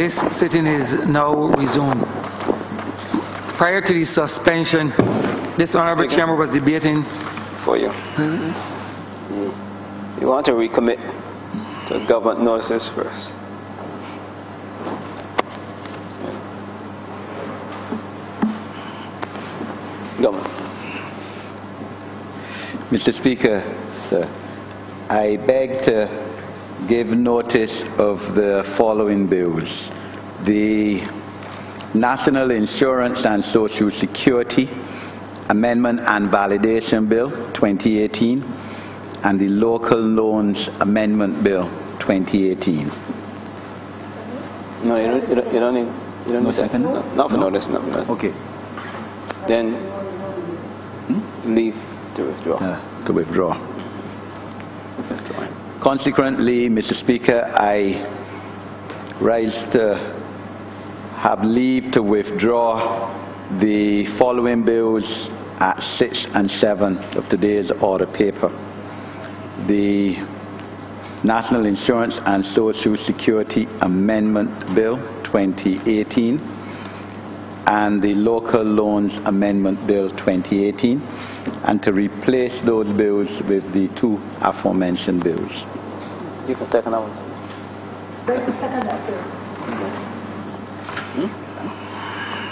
This sitting is now resumed. Prior to the suspension, this Honourable Chairman was debating. For you. You want to recommit to government notices first. Government. Mr. Speaker, sir, I beg to give notice of the following bills. The National Insurance and Social Security Amendment and Validation Bill 2018 and the Local Loans Amendment Bill 2018. No, you don't need second. Not for notice, not for notice. Okay. Then leave to withdraw. To withdraw. Consequently, Mr. Speaker, I rise to have leave to withdraw the following bills at 6 and 7 of today's order paper. The National Insurance and Social Security Amendment Bill 2018 and the Local Loans Amendment Bill 2018, and to replace those bills with the two aforementioned bills. You can second that one, sir. You can second that, sir.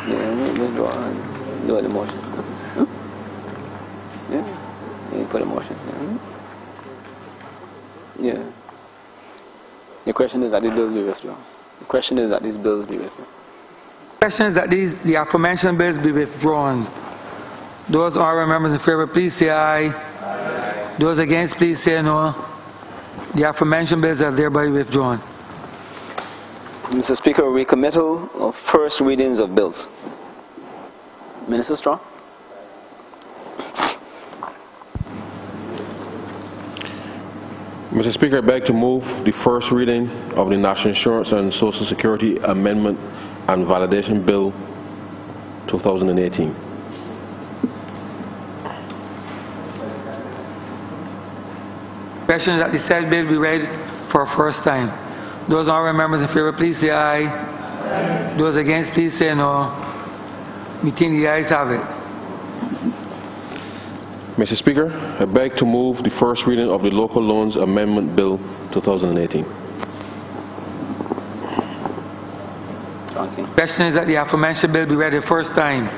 Yeah, do the motion. Yeah, you put a motion. Yeah. The question is that these bills be withdrawn. The question is that these bills be withdrawn. The question is that the aforementioned bills be withdrawn. Those honourable members in favor, please say aye. Aye. Those against, please say no. The aforementioned bills are thereby withdrawn. Mr. Speaker, recommittal of first readings of bills. Minister Strong. Mr. Speaker, I beg to move the first reading of the National Insurance and Social Security Amendment and Validation Bill 2018. Question is that the said bill be read for a first time. Those honourable members in favor, please say aye. Aye. Those against, please say no. We think the ayes have it. Mr. Speaker, I beg to move the first reading of the Local Loans Amendment Bill 2018. Question is that the aforementioned bill be read the first time.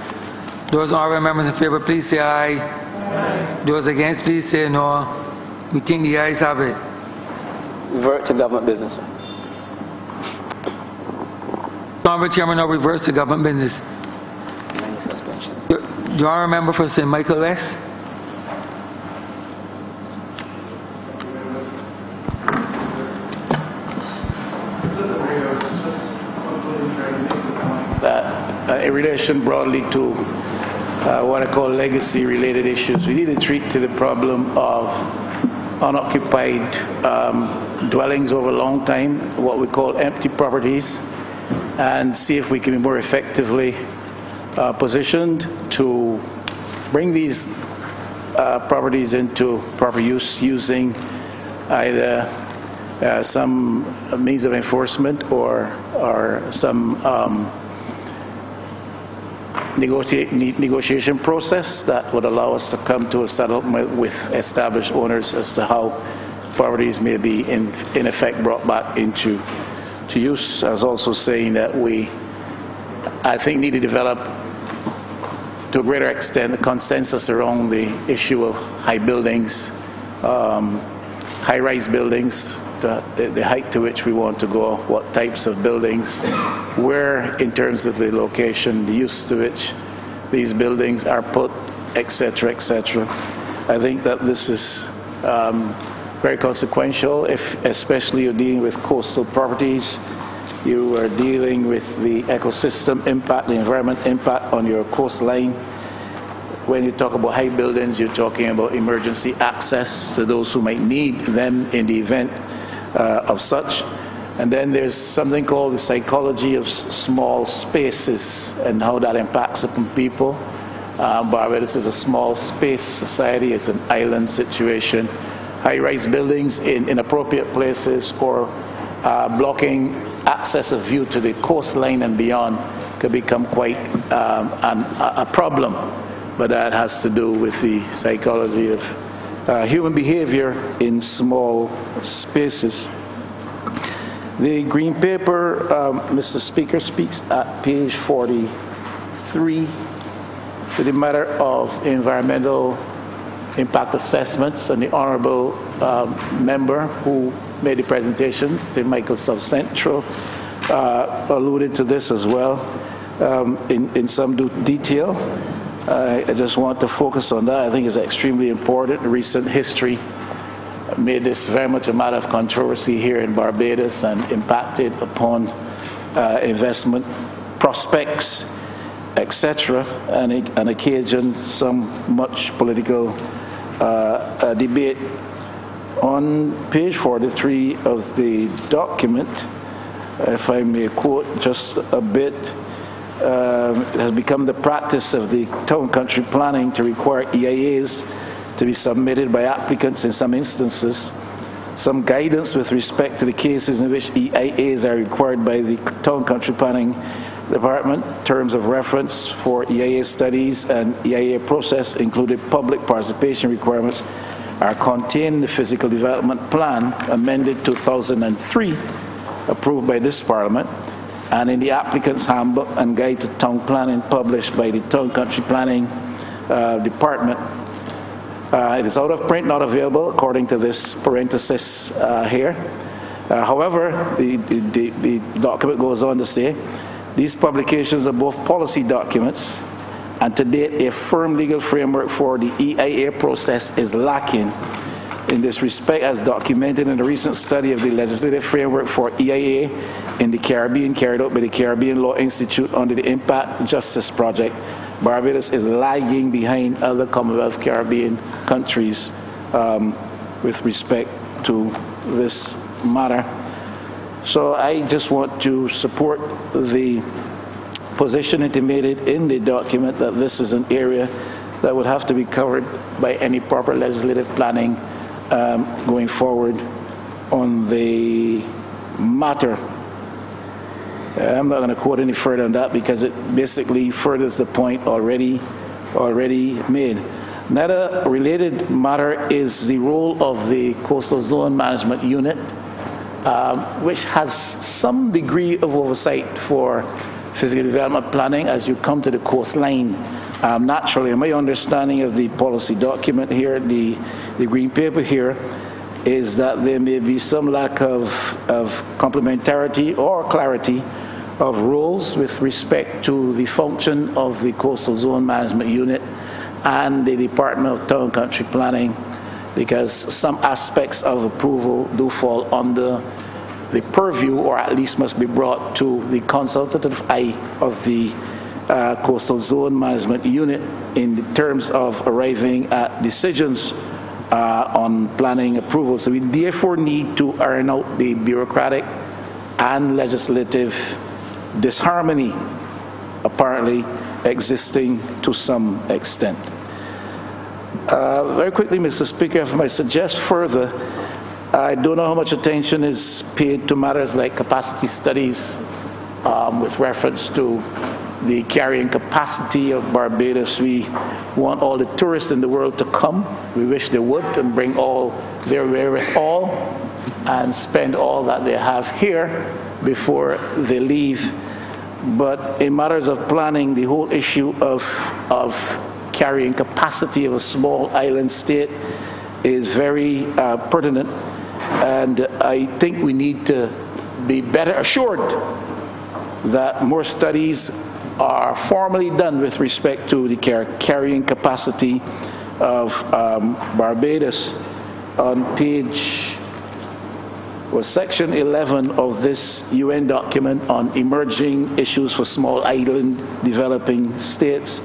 Those honourable members in favor, please say aye. Aye. Those against, please say no. We think the ayes have it. Revert to government business. Honourable Chairman, now reverse to government business. Do you all remember for St. Michael West? In relation broadly to what I call legacy-related issues, we need to treat to the problem of unoccupied dwellings over a long time, what we call empty properties, and see if we can be more effectively positioned to bring these properties into proper use using either some means of enforcement or some negotiation process that would allow us to come to a settlement with established owners as to how properties may be in effect brought back into use. I was also saying that I think need to develop to a greater extent the consensus around the issue of high buildings, high-rise buildings, the height to which we want to go, what types of buildings, where in terms of the location, the use to which these buildings are put, etc., etc. I think that this is very consequential, especially you're dealing with coastal properties. You are dealing with the ecosystem impact, the environment impact on your coastline. When you talk about high buildings, you're talking about emergency access to those who might need them in the event of such. And then there's something called the psychology of small spaces and how that impacts upon people. Barbados is a small space society, it's an island situation. High-rise buildings in inappropriate places or blocking access of view to the coastline and beyond could become quite a problem. But that has to do with the psychology of human behavior in small spaces. The green paper, Mr. Speaker, speaks at page 43 to the matter of environmental impact assessments, and the Honourable member who made the presentation, St. Michael South Central, alluded to this as well in some detail. I just want to focus on that. I think it's extremely important. Recent history made this very much a matter of controversy here in Barbados and impacted upon investment prospects, etc., and occasioned some much political debate. On page 43 of the document, if I may quote just a bit, it has become the practice of the town country planning to require EIAs to be submitted by applicants in some instances. Some guidance with respect to the cases in which EIAs are required by the town country planning department. Terms of reference for EIA studies and EIA process included public participation requirements are contained in the physical development plan amended 2003, approved by this Parliament, and in the applicant's handbook and guide to town planning published by the town country planning department. It is out of print, not available, according to this parenthesis here. However, the document goes on to say, these publications are both policy documents, and to date, a firm legal framework for the EIA process is lacking. In this respect, as documented in a recent study of the legislative framework for EIA in the Caribbean carried out by the Caribbean Law Institute under the Impact Justice Project, Barbados is lagging behind other Commonwealth Caribbean countries with respect to this matter. So I just want to support the position intimated in the document that this is an area that would have to be covered by any proper legislative planning going forward on the matter. I'm not going to quote any further on that because it basically furthers the point already made. Another related matter is the role of the Coastal Zone Management Unit, which has some degree of oversight for physical development planning as you come to the coastline. Naturally, my understanding of the policy document here, the green paper here, is that there may be some lack of complementarity or clarity of roles with respect to the function of the Coastal Zone Management Unit and the Department of Town Country Planning, because some aspects of approval do fall under the purview, or at least must be brought to the consultative eye of the Coastal Zone Management Unit in terms of arriving at decisions on planning approval. So we therefore need to iron out the bureaucratic and legislative disharmony apparently existing to some extent. Very quickly, Mr. Speaker, if I might suggest further, I don't know how much attention is paid to matters like capacity studies with reference to the carrying capacity of Barbados. We want all the tourists in the world to come. We wish they would and bring all their wherewithal and spend all that they have here before they leave. But in matters of planning, the whole issue of carrying capacity of a small island state is very pertinent, and I think we need to be better assured that more studies are formally done with respect to the carrying capacity of Barbados. On page, section 11 of this UN document on emerging issues for small island developing states,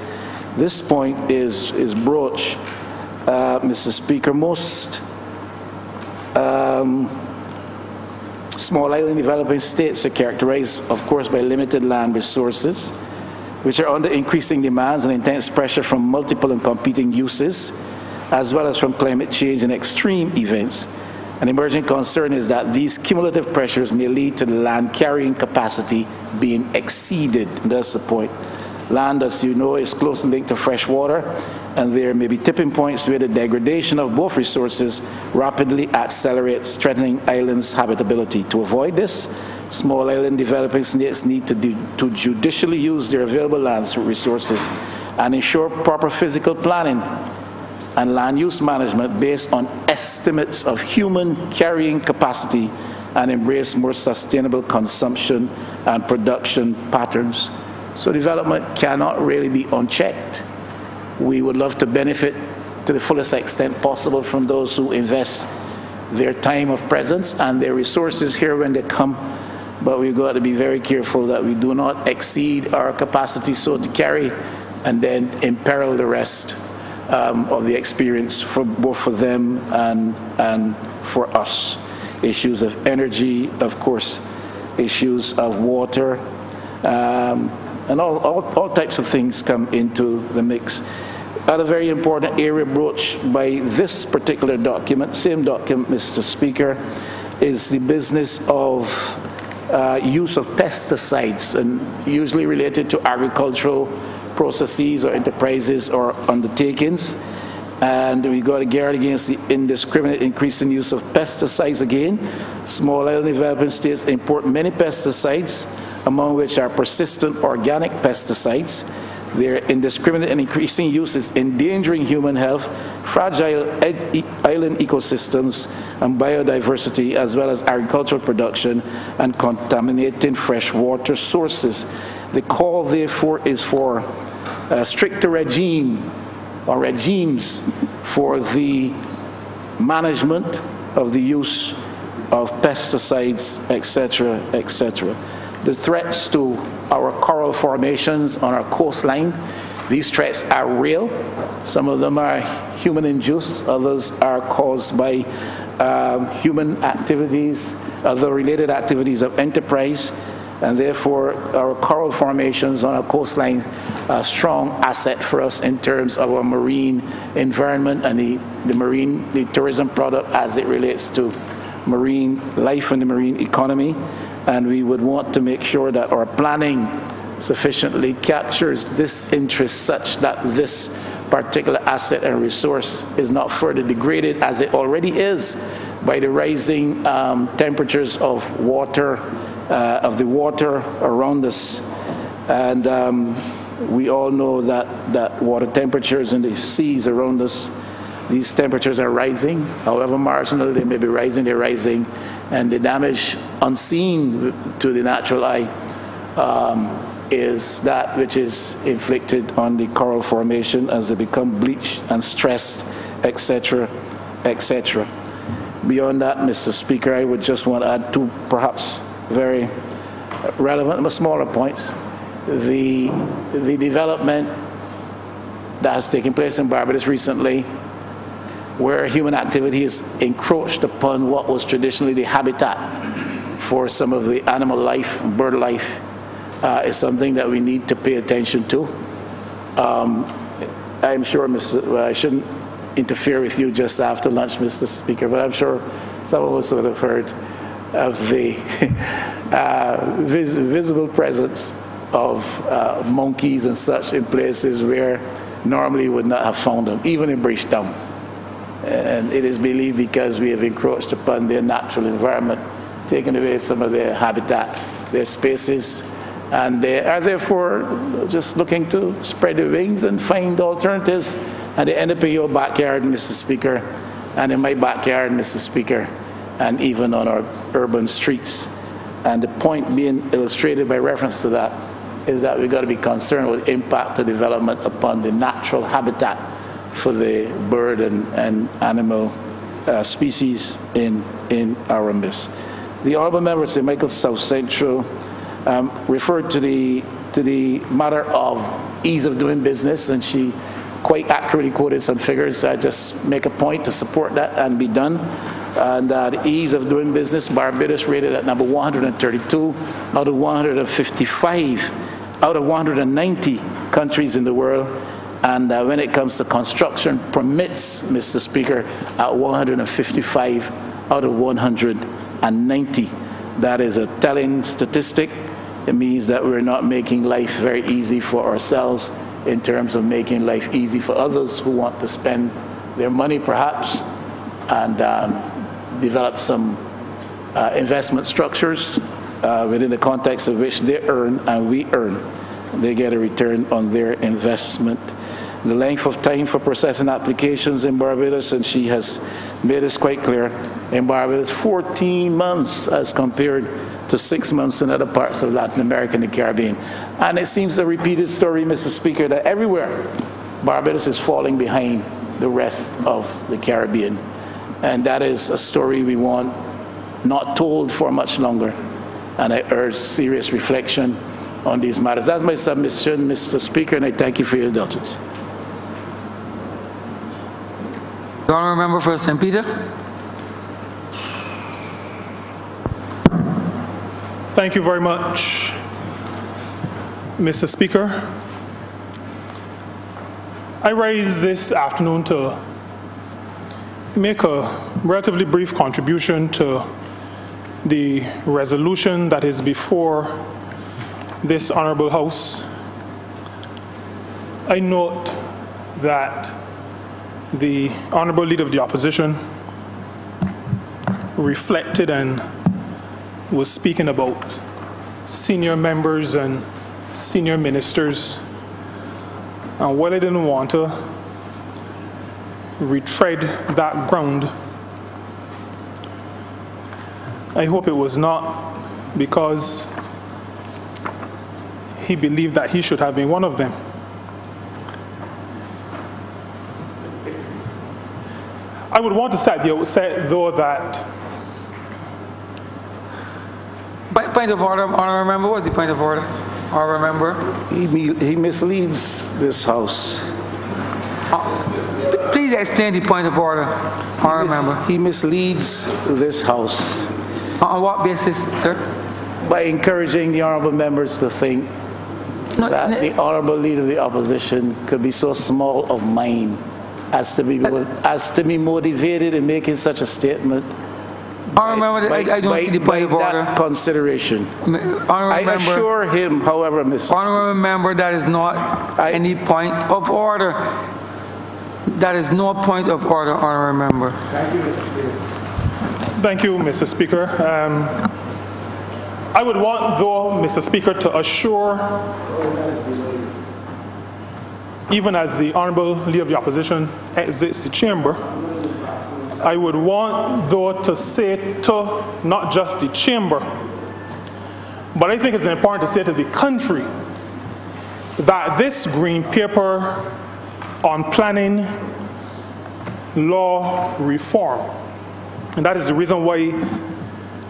this point is broached, Mr. Speaker. Most small island developing states are characterized, of course, by limited land resources, which are under increasing demands and intense pressure from multiple and competing uses, as well as from climate change and extreme events. An emerging concern is that these cumulative pressures may lead to the land carrying capacity being exceeded. That's the point. Land, as you know, is closely linked to fresh water, and there may be tipping points where the degradation of both resources rapidly accelerates, threatening islands' habitability. To avoid this, small island developing states need to judicially use their available land resources and ensure proper physical planning and land use management based on estimates of human carrying capacity and embrace more sustainable consumption and production patterns. So development cannot really be unchecked. We would love to benefit to the fullest extent possible from those who invest their time of presence and their resources here when they come, but we've got to be very careful that we do not exceed our capacity so to carry and then imperil the rest of the experience for both for them and for us. Issues of energy, of course, issues of water, and all types of things come into the mix. Another very important area broached by this particular document, same document, Mr. Speaker, is the business of use of pesticides, and usually related to agricultural processes or enterprises or undertakings. And we got to guard against the indiscriminate increasing use of pesticides again. Small island developing states import many pesticides, among which are persistent organic pesticides. Their indiscriminate and increasing use is endangering human health, fragile island ecosystems and biodiversity, as well as agricultural production, and contaminating freshwater sources. The call, therefore, is for a stricter regime or regimes for the management of the use of pesticides, etc., etc. The threats to our coral formations on our coastline, these threats are real. Some of them are human-induced, others are caused by human activities, other related activities of enterprise, and therefore our coral formations on our coastline are a strong asset for us in terms of our marine environment and the tourism product as it relates to marine life and the marine economy. And we would want to make sure that our planning sufficiently captures this interest such that this particular asset and resource is not further degraded, as it already is, by the rising temperatures of the water around us. And we all know that water temperatures in the seas around us, these temperatures are rising. However marginal they may be rising, they're rising. And the damage unseen to the natural eye is that which is inflicted on the coral formation as they become bleached and stressed, etc., etc. Beyond that, Mr. Speaker, I would just want to add two perhaps very relevant but smaller points. The development that has taken place in Barbados recently, where human activity has encroached upon what was traditionally the habitat for some of the animal life, bird life, is something that we need to pay attention to. I'm sure, I shouldn't interfere with you just after lunch, Mr. Speaker, but I'm sure some of us would have heard of the visible presence of monkeys and such in places where normally you would not have found them, even in Bridgetown. And it is believed because we have encroached upon their natural environment, taken away some of their habitat, their spaces, and they are therefore just looking to spread their wings and find alternatives, and they end up in your backyard, Mr. Speaker, and in my backyard, Mr. Speaker, and even on our urban streets. And the point being illustrated by reference to that is that we've got to be concerned with the impact of development upon the natural habitat for the bird and animal species in our midst. The Honourable Member, St. Michael South Central, referred to the matter of ease of doing business, and she quite accurately quoted some figures. I just make a point to support that and be done. And the ease of doing business, Barbados rated at number 132 out of 155 out of 190 countries in the world. And when it comes to construction permits, Mr. Speaker, at 155 out of 190. That is a telling statistic. It means that we're not making life very easy for ourselves in terms of making life easy for others who want to spend their money perhaps and develop some investment structures within the context of which they earn and we earn. They get a return on their investment. The length of time for processing applications in Barbados, and she has made this quite clear, in Barbados 14 months as compared to 6 months in other parts of Latin America and the Caribbean. And it seems a repeated story, Mr. Speaker, that everywhere Barbados is falling behind the rest of the Caribbean. And that is a story we want not told for much longer. And I urge serious reflection on these matters. That's my submission, Mr. Speaker, and I thank you for your indulgence. The Honourable Member for St. Peter. Thank you very much, Mr. Speaker. I rise this afternoon to make a relatively brief contribution to the resolution that is before this Honourable House. I note that the Honourable Leader of the Opposition reflected and was speaking about senior members and senior ministers, and while I didn't want to retread that ground, I hope it was not because he believed that he should have been one of them. I would want to say at the outset, though, that... Point of order, Honourable Member. What's the point of order, Honourable Member? He misleads this House. Please explain the point of order, Honourable Member. He misleads this House. On what basis, sir? By encouraging the honourable members to think that the Honourable Leader of the Opposition could be so small of mind as to be motivated in making such a statement. I don't see the point of order. That consideration. I assure him, however, Mr. Honourable Member, that is not any point of order. That is no point of order, Honourable Member. Thank you, Mr. Speaker. Thank you, Mr. Speaker. I would want, though, Mr. Speaker, to assure, even as the Honourable Leader of the Opposition exits the chamber, I would want, though, to say to not just the chamber, but I think it's important to say to the country that this green paper on planning law reform, and that is the reason why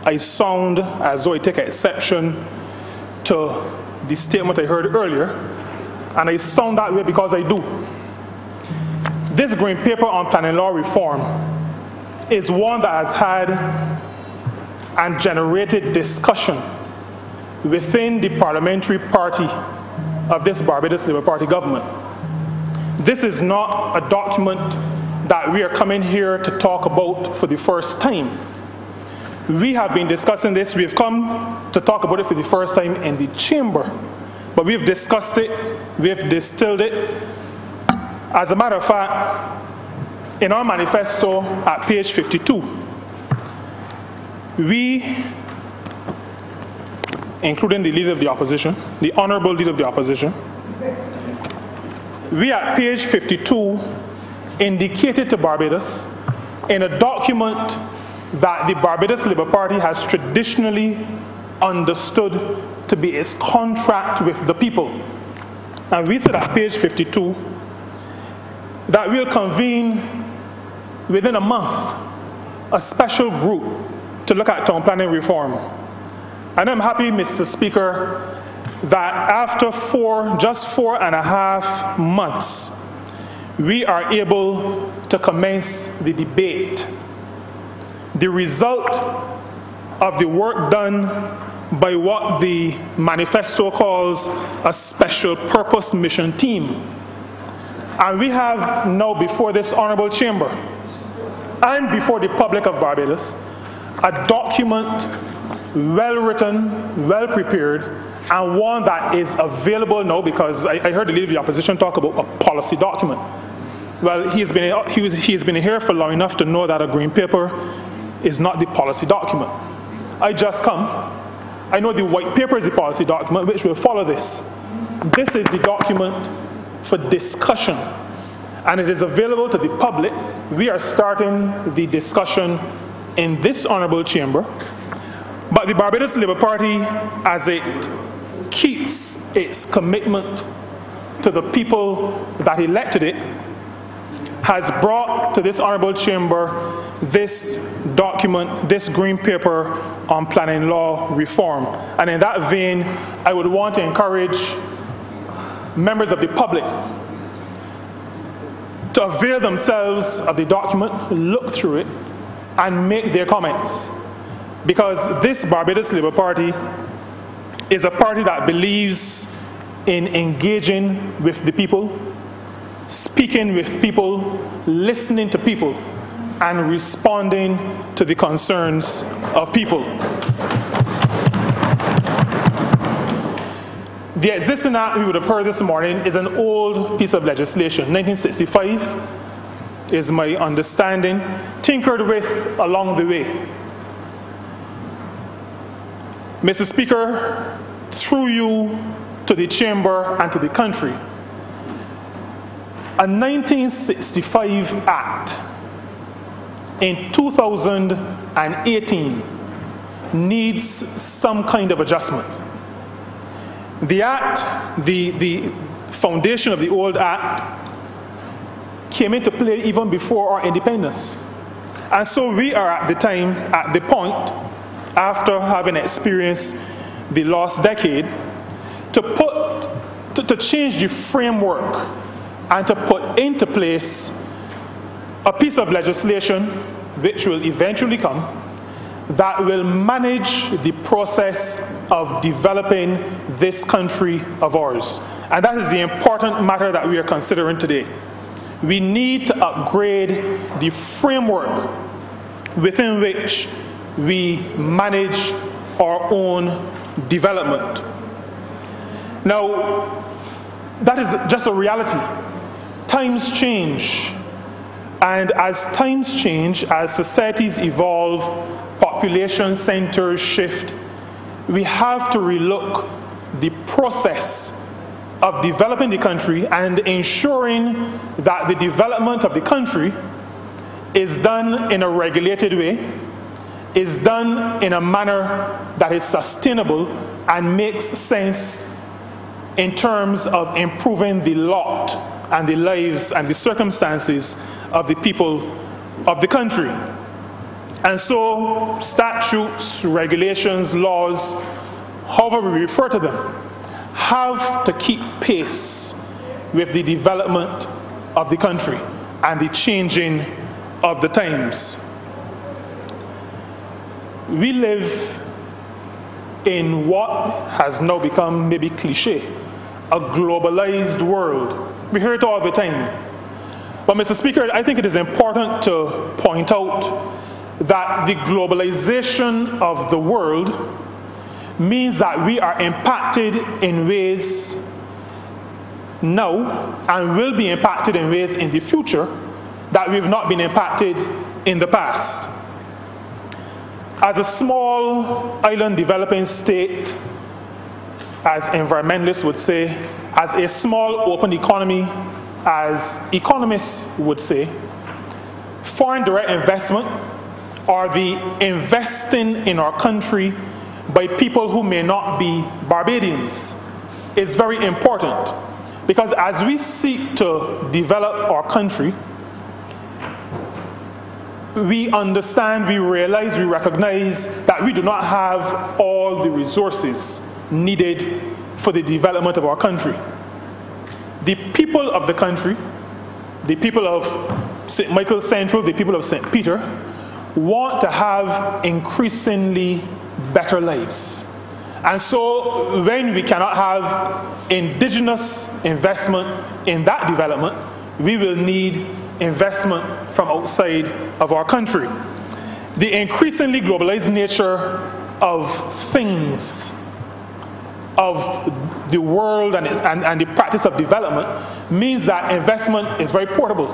I sound as though I take exception to the statement I heard earlier, and I sound that way because I do. This green paper on planning law reform is one that has had and generated discussion within the parliamentary party of this Barbados Labour Party government. This is not a document that we are coming here to talk about for the first time. We have been discussing this. We've come to talk about it for the first time in the chamber, but we've discussed it, we've distilled it. As a matter of fact, in our manifesto at page 52, we, including the Leader of the Opposition, the Honourable Leader of the Opposition, we at page 52 indicated to Barbados in a document that the Barbados Labour Party has traditionally understood to be its contract with the people. And we said at page 52 that we'll convene within a month a special group to look at town planning reform. And I'm happy, Mr. Speaker, that after just 4.5 months, we are able to commence the debate. The result of the work done by what the manifesto calls a special purpose mission team. And we have now before this honourable chamber and before the public of Barbados a document well-written, well-prepared, and one that is available now, because I heard the Leader of the Opposition talk about a policy document. Well, he has been here for long enough to know that a green paper is not the policy document. I just come. I know the white paper is the policy document, which will follow this. This is the document for discussion, and it is available to the public. We are starting the discussion in this honourable chamber, but the Barbados Labour Party, as it keeps its commitment to the people that elected it, has brought to this honourable chamber this document, this green paper on planning law reform. And in that vein, I would want to encourage members of the public to avail themselves of the document, look through it, and make their comments. Because this Barbados Labour Party is a party that believes in engaging with the people, speaking with people, listening to people, and responding to the concerns of people. The existing act we would have heard this morning is an old piece of legislation. 1965 is my understanding, tinkered with along the way. Mr. Speaker, through you to the chamber and to the country, a 1965 act in 2018 needs some kind of adjustment. The act, the foundation of the old act, came into play even before our independence. And so we are at the point, after having experienced the last decade, to change the framework and to put into place a piece of legislation which will eventually come that will manage the process of developing this country of ours. And that is the important matter that we are considering today. We need to upgrade the framework within which we manage our own development. Now, that is just a reality. Times change, and as times change, as societies evolve, population centers shift, we have to relook the process of developing the country and ensuring that the development of the country is done in a regulated way, is done in a manner that is sustainable and makes sense in terms of improving the lot and the lives and the circumstances of the people of the country. And so statutes, regulations, laws, however we refer to them, have to keep pace with the development of the country and the changing of the times. We live in what has now become maybe cliche, a globalized world. We hear it all the time. But Mr. Speaker, I think it is important to point out that the globalization of the world means that we are impacted in ways now and will be impacted in ways in the future that we've not been impacted in the past. As a small island developing state, as environmentalists would say, as a small open economy, as economists would say, foreign direct investment, or the investing in our country by people who may not be Barbadians, is very important. Because as we seek to develop our country, we understand, we realize, we recognize that we do not have all the resources needed for the development of our country. The people of the country, the people of St. Michael Central, the people of St. Peter, want to have increasingly better lives. And so when we cannot have indigenous investment in that development, we will need investment from outside of our country. The increasingly globalized nature of things, of the world and the practice of development means that investment is very portable.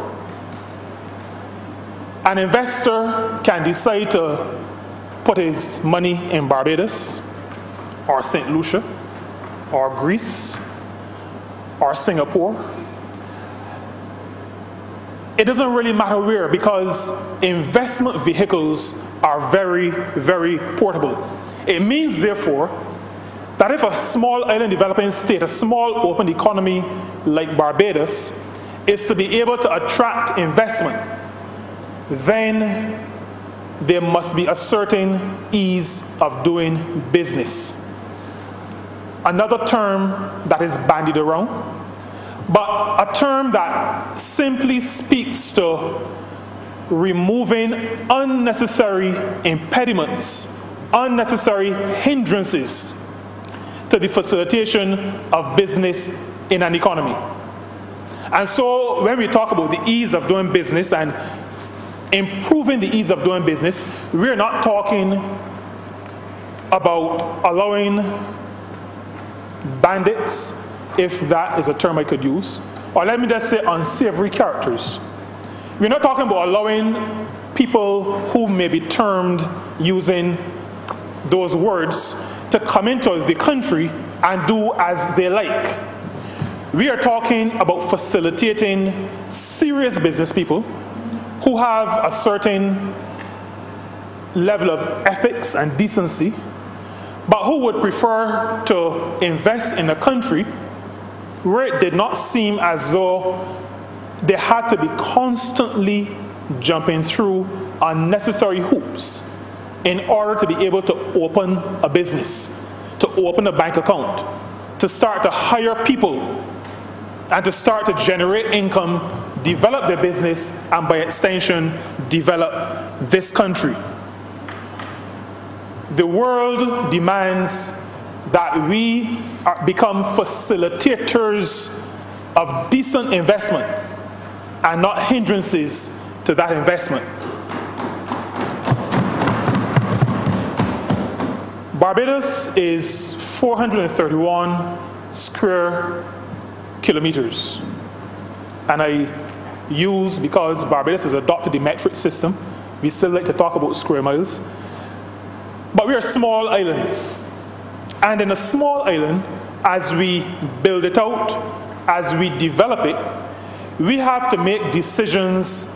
An investor can decide to put his money in Barbados, or St. Lucia, or Greece, or Singapore. It doesn't really matter where, because investment vehicles are very, very portable. It means, therefore, that if a small island developing state, a small open economy like Barbados, is to be able to attract investment, then there must be a certain ease of doing business. Another term that is bandied around, but a term that simply speaks to removing unnecessary impediments, unnecessary hindrances to the facilitation of business in an economy. And so when we talk about the ease of doing business and improving the ease of doing business, we're not talking about allowing bandits, if that is a term I could use, or let me just say unsavory characters. We're not talking about allowing people who may be termed using those words to come into the country and do as they like. We are talking about facilitating serious business people who have a certain level of ethics and decency, but who would prefer to invest in a country where it did not seem as though they had to be constantly jumping through unnecessary hoops in order to be able to open a business, to open a bank account, to start to hire people, and to start to generate income, develop their business, and by extension, develop this country. The world demands that we become facilitators of decent investment and not hindrances to that investment. Barbados is 431 square kilometers. And I use, because Barbados has adopted the metric system, we still like to talk about square miles. But we're a small island. And in a small island, as we build it out, as we develop it, we have to make decisions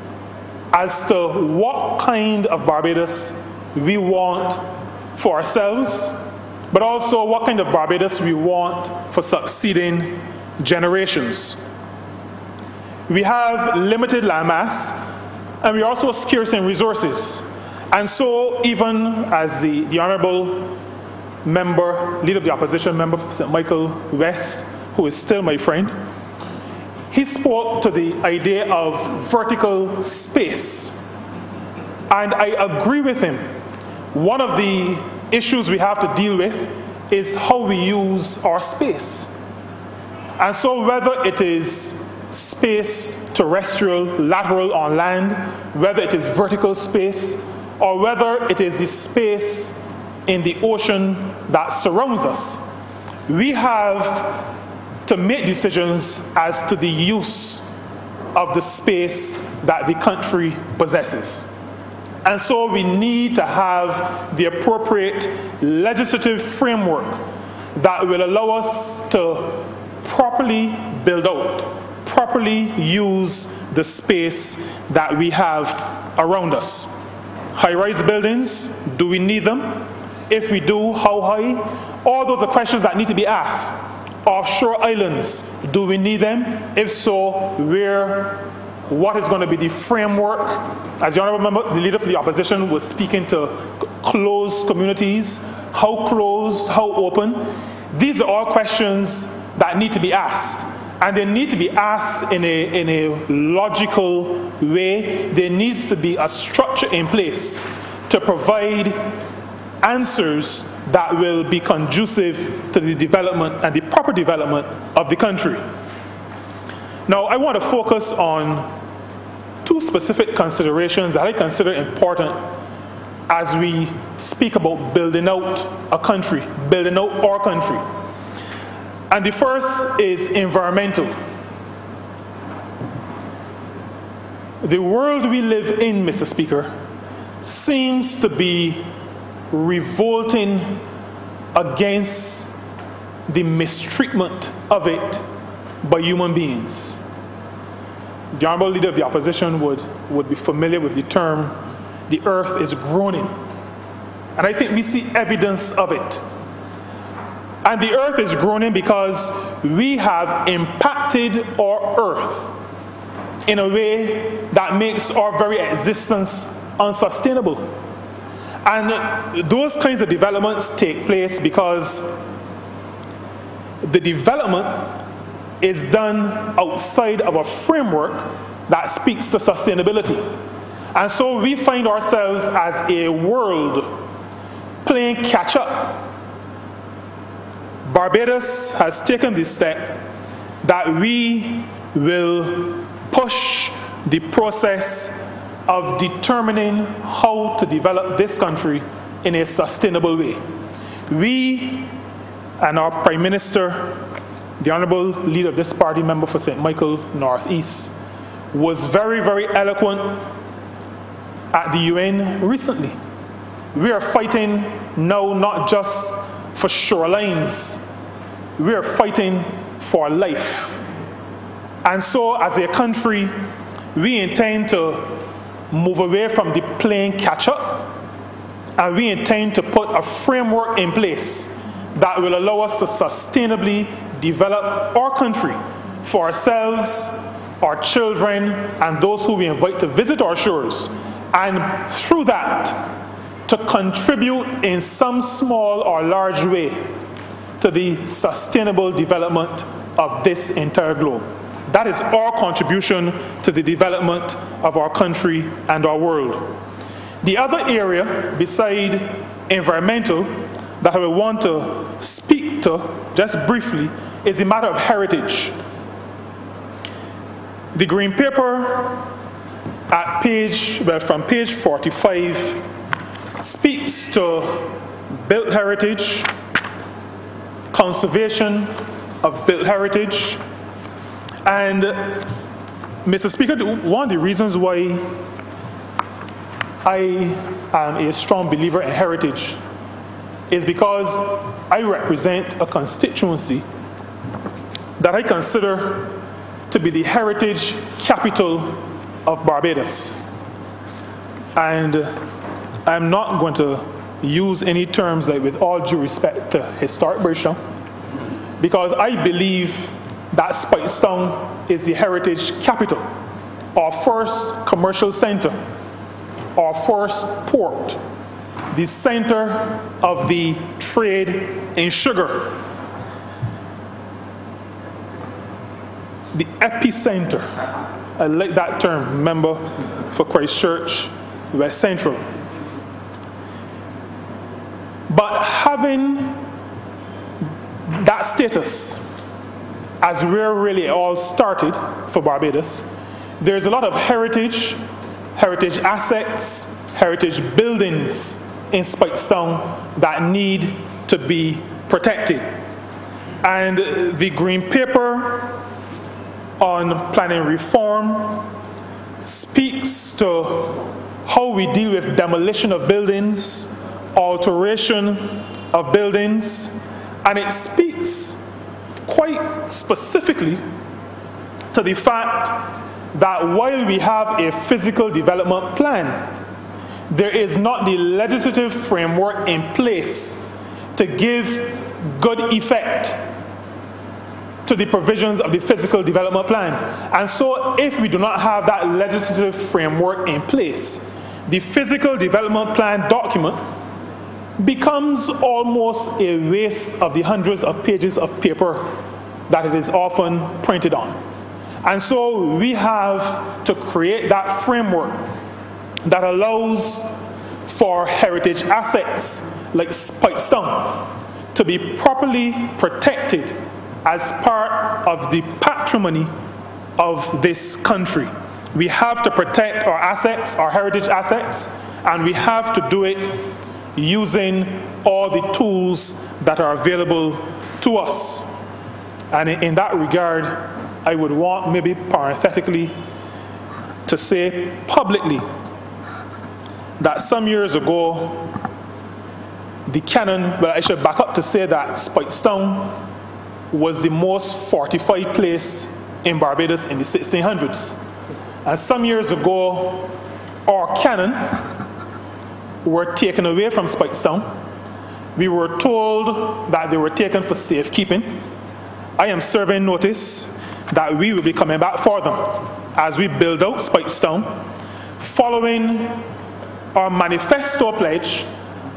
as to what kind of Barbados we want for ourselves, but also what kind of Barbados we want for succeeding generations. We have limited landmass, and we're also scarce in resources. And so even as the Honourable member, leader of the opposition member for St. Michael West, who is still my friend, he spoke to the idea of vertical space. And I agree with him. One of the issues we have to deal with is how we use our space. And so whether it is space terrestrial, lateral on land, whether it is vertical space, or whether it is the space in the ocean that surrounds us, we have to make decisions as to the use of the space that the country possesses. And so we need to have the appropriate legislative framework that will allow us to properly build out, properly use the space that we have around us. High-rise buildings, do we need them? If we do, how high? All those are questions that need to be asked. Offshore islands, do we need them? If so, where? What is going to be the framework? As the Honourable member, the leader for the opposition, was speaking to closed communities. How closed? How open? These are all questions that need to be asked. And they need to be asked in a logical way. There needs to be a structure in place to provide answers that will be conducive to the development and the proper development of the country. Now, I want to focus on two specific considerations that I consider important as we speak about building out a country, building out our country. And the first is environmental. The world we live in, Mr. Speaker, seems to be revolting against the mistreatment of it by human beings. The Honourable Leader of the Opposition would be familiar with the term, the earth is groaning. And I think we see evidence of it. And the earth is groaning because we have impacted our earth in a way that makes our very existence unsustainable. And those kinds of developments take place because the development is done outside of a framework that speaks to sustainability. And so we find ourselves as a world playing catch up. Barbados has taken this step that we will push the process of determining how to develop this country in a sustainable way. We and our Prime Minister, the Honourable Leader of this party, member for St. Michael Northeast, was very, very eloquent at the UN recently. We are fighting now not just for shorelines, we are fighting for life. And so as a country, we intend to move away from the playing catch-up, and we intend to put a framework in place that will allow us to sustainably develop our country for ourselves, our children, and those who we invite to visit our shores, and through that, to contribute in some small or large way to the sustainable development of this entire globe. That is our contribution to the development of our country and our world. The other area, beside environmental, that I would want to speak to just briefly is the matter of heritage. The Green Paper at from page 45 speaks to built heritage, conservation of built heritage, and Mr. Speaker, one of the reasons why I am a strong believer in heritage is because I represent a constituency that I consider to be the heritage capital of Barbados. And I'm not going to use any terms like with all due respect to historic Bridgetown, because I believe that Spikestown is the heritage capital, our first commercial center, our first port, the center of the trade in sugar, the epicenter. I like that term, member for Christchurch, West Central. But having that status, as where really all started for Barbados, there's a lot of heritage assets, heritage buildings in Spikestown that need to be protected. And the Green Paper on planning reform speaks to how we deal with demolition of buildings, alteration of buildings, and it speaks quite specifically to the fact that while we have a physical development plan, there is not the legislative framework in place to give good effect to the provisions of the physical development plan. And so if we do not have that legislative framework in place, the physical development plan document becomes almost a waste of the hundreds of pages of paper that it is often printed on. And so we have to create that framework that allows for heritage assets like Spikestown to be properly protected as part of the patrimony of this country. We have to protect our assets, our heritage assets, And we have to do it using all the tools that are available to us. And in that regard, I would want, maybe parenthetically, to say publicly that some years ago, the cannon, well, I should back up to say that Speightstown was the most fortified place in Barbados in the 1600s. And some years ago, our cannon were taken away from Speightstown. We were told that they were taken for safekeeping. I am serving notice that we will be coming back for them as we build out Speightstown, following our manifesto pledge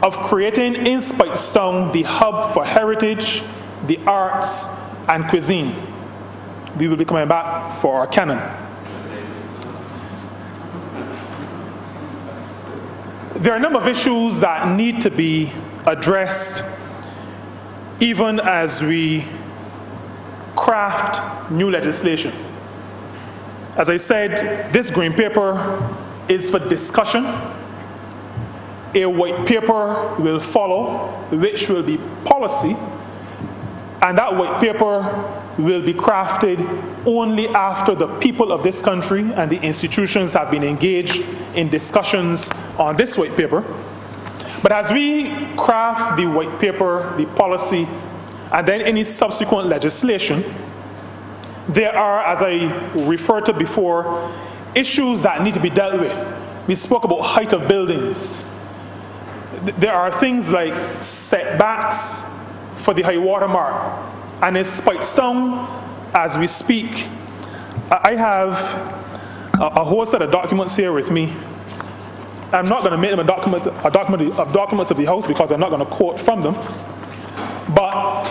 of creating in Speightstown the hub for heritage, the arts, and cuisine. We will be coming back for our cannon. There are a number of issues that need to be addressed even as we craft new legislation. As I said, this green paper is for discussion. A white paper will follow, which will be policy, and that white paper will be crafted only after the people of this country and the institutions have been engaged in discussions on this white paper. But as we craft the white paper, the policy, and then any subsequent legislation, there are, as I referred to before, issues that need to be dealt with. We spoke about height of buildings. There are things like setbacks for the high water mark. And in Speightstown, as we speak, I have a whole set of documents here with me. I'm not going to make them a document of documents of the House because I'm not going to quote from them. But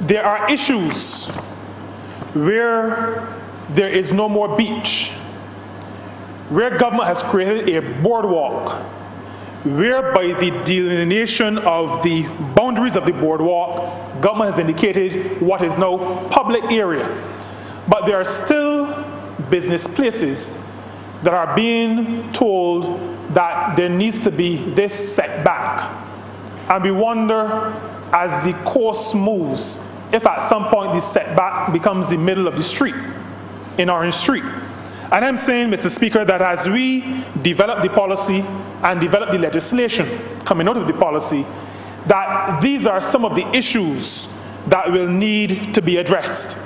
there are issues where there is no more beach, where government has created a boardwalk, whereby the delineation of the boundaries of the boardwalk, government has indicated what is now public area. But there are still business places that are being told that there needs to be this setback. And we wonder, as the course moves, if at some point the setback becomes the middle of the street, in Orange Street. And I'm saying, Mr. Speaker, that as we develop the policy and develop the legislation coming out of the policy, that these are some of the issues that will need to be addressed.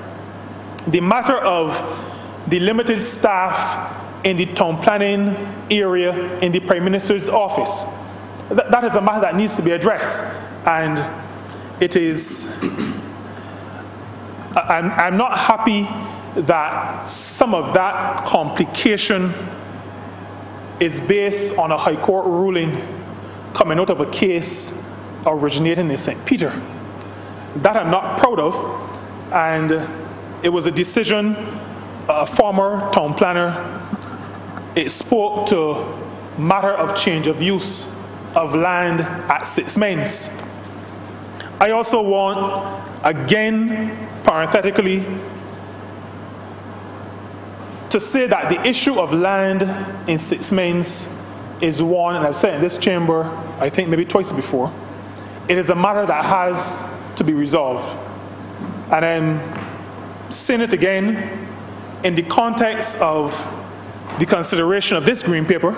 The matter of the limited staff in the town planning area in the Prime Minister's office, that is a matter that needs to be addressed. And it is, I'm not happy that some of that complication is based on a High Court ruling coming out of a case originating in St. Peter. That I'm not proud of, and it was a decision, a former town planner, it spoke to matter of change of use of land at 6 Mains. I also want, again, parenthetically, to say that the issue of land in 6 Mains is one, and I've said in this chamber, I think maybe twice before, it is a matter that has to be resolved. And I'm saying it again in the context of the consideration of this green paper,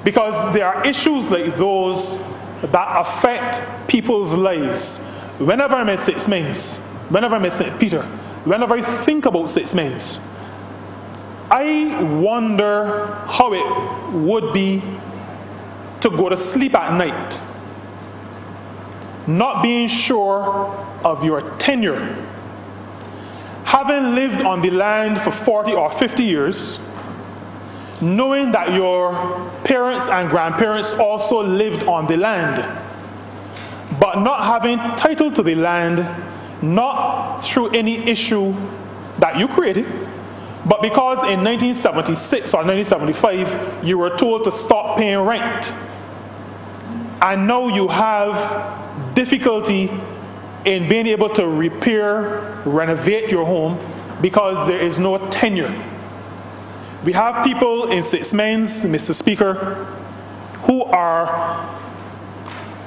because there are issues like those that affect people's lives. Whenever I'm in 6 Mains, whenever I'm in St. Peter, whenever I think about 6 Mains, I wonder how it would be to go to sleep at night not being sure of your tenure, having lived on the land for 40 or 50 years, knowing that your parents and grandparents also lived on the land, but not having title to the land, not through any issue that you created, but because in 1976 or 1975 you were told to stop paying rent, and now you have difficulty in being able to repair, renovate your home because there is no tenure. We have people in 6 Mains, Mr. Speaker, who are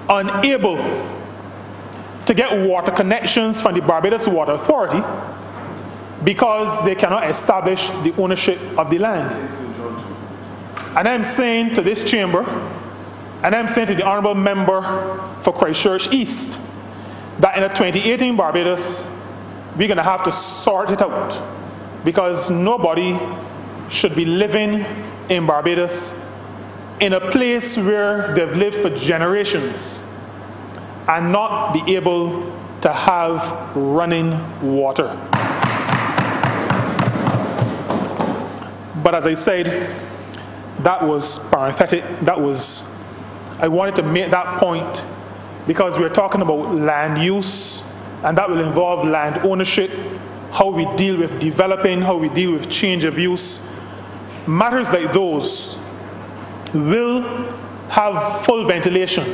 unable to get water connections from the Barbados Water Authority because they cannot establish the ownership of the land. And I'm saying to this chamber, and I'm saying to the Honourable Member for Christchurch East, that in a 2018 Barbados, we're going to have to sort it out, because nobody should be living in Barbados in a place where they've lived for generations and not be able to have running water. But as I said, that was parenthetic. I wanted to make that point because we're talking about land use, and that will involve land ownership, how we deal with developing, how we deal with change of use. Matters like those will have full ventilation,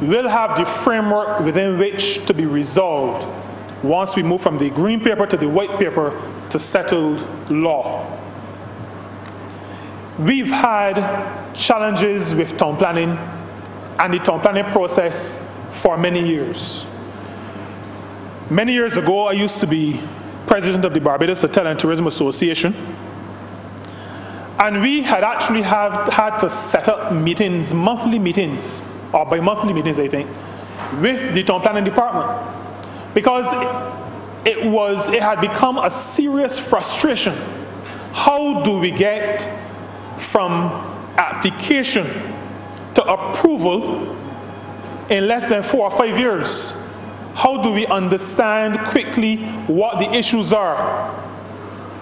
will have the framework within which to be resolved once we move from the green paper to the white paper to settled law. We've had challenges with town planning and the town planning process for many years. Many years ago, I used to be president of the Barbados Hotel and Tourism Association, and we had actually had to set up meetings, monthly meetings, or bi-monthly meetings, I think, with the town planning department, because it had become a serious frustration. How do we get from application to approval in less than 4 or 5 years? How do we understand quickly what the issues are?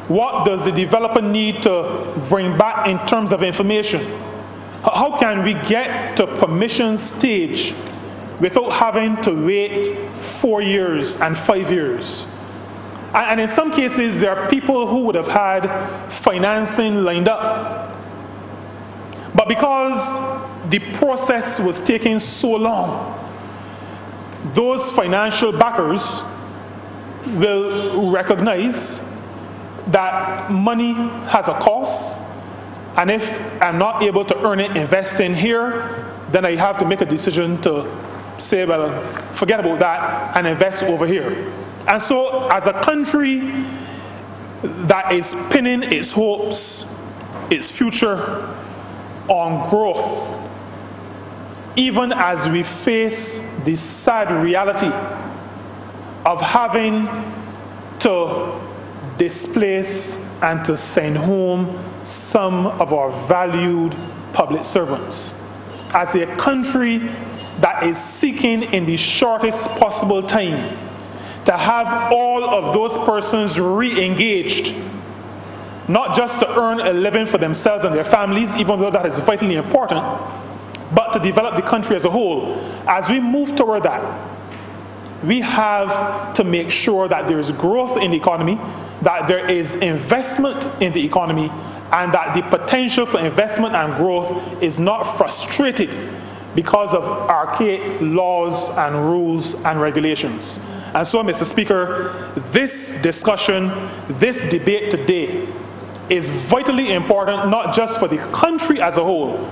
What does the developer need to bring back in terms of information? How can we get to permission stage without having to wait 4 years and 5 years? And in some cases, there are people who would have had financing lined up. But because the process was taking so long, those financial backers will recognize that money has a cost, and if I'm not able to earn it investing here, then I have to make a decision to say, well, forget about that and invest over here. And so as a country that is pinning its hopes, its future on growth, even as we face the sad reality of having to displace and to send home some of our valued public servants. As a country that is seeking in the shortest possible time to have all of those persons re-engaged, not just to earn a living for themselves and their families, even though that is vitally important, but to develop the country as a whole. As we move toward that, we have to make sure that there is growth in the economy, that there is investment in the economy, and that the potential for investment and growth is not frustrated because of archaic laws and rules and regulations. And so, Mr. Speaker, this discussion, this debate today is vitally important, not just for the country as a whole,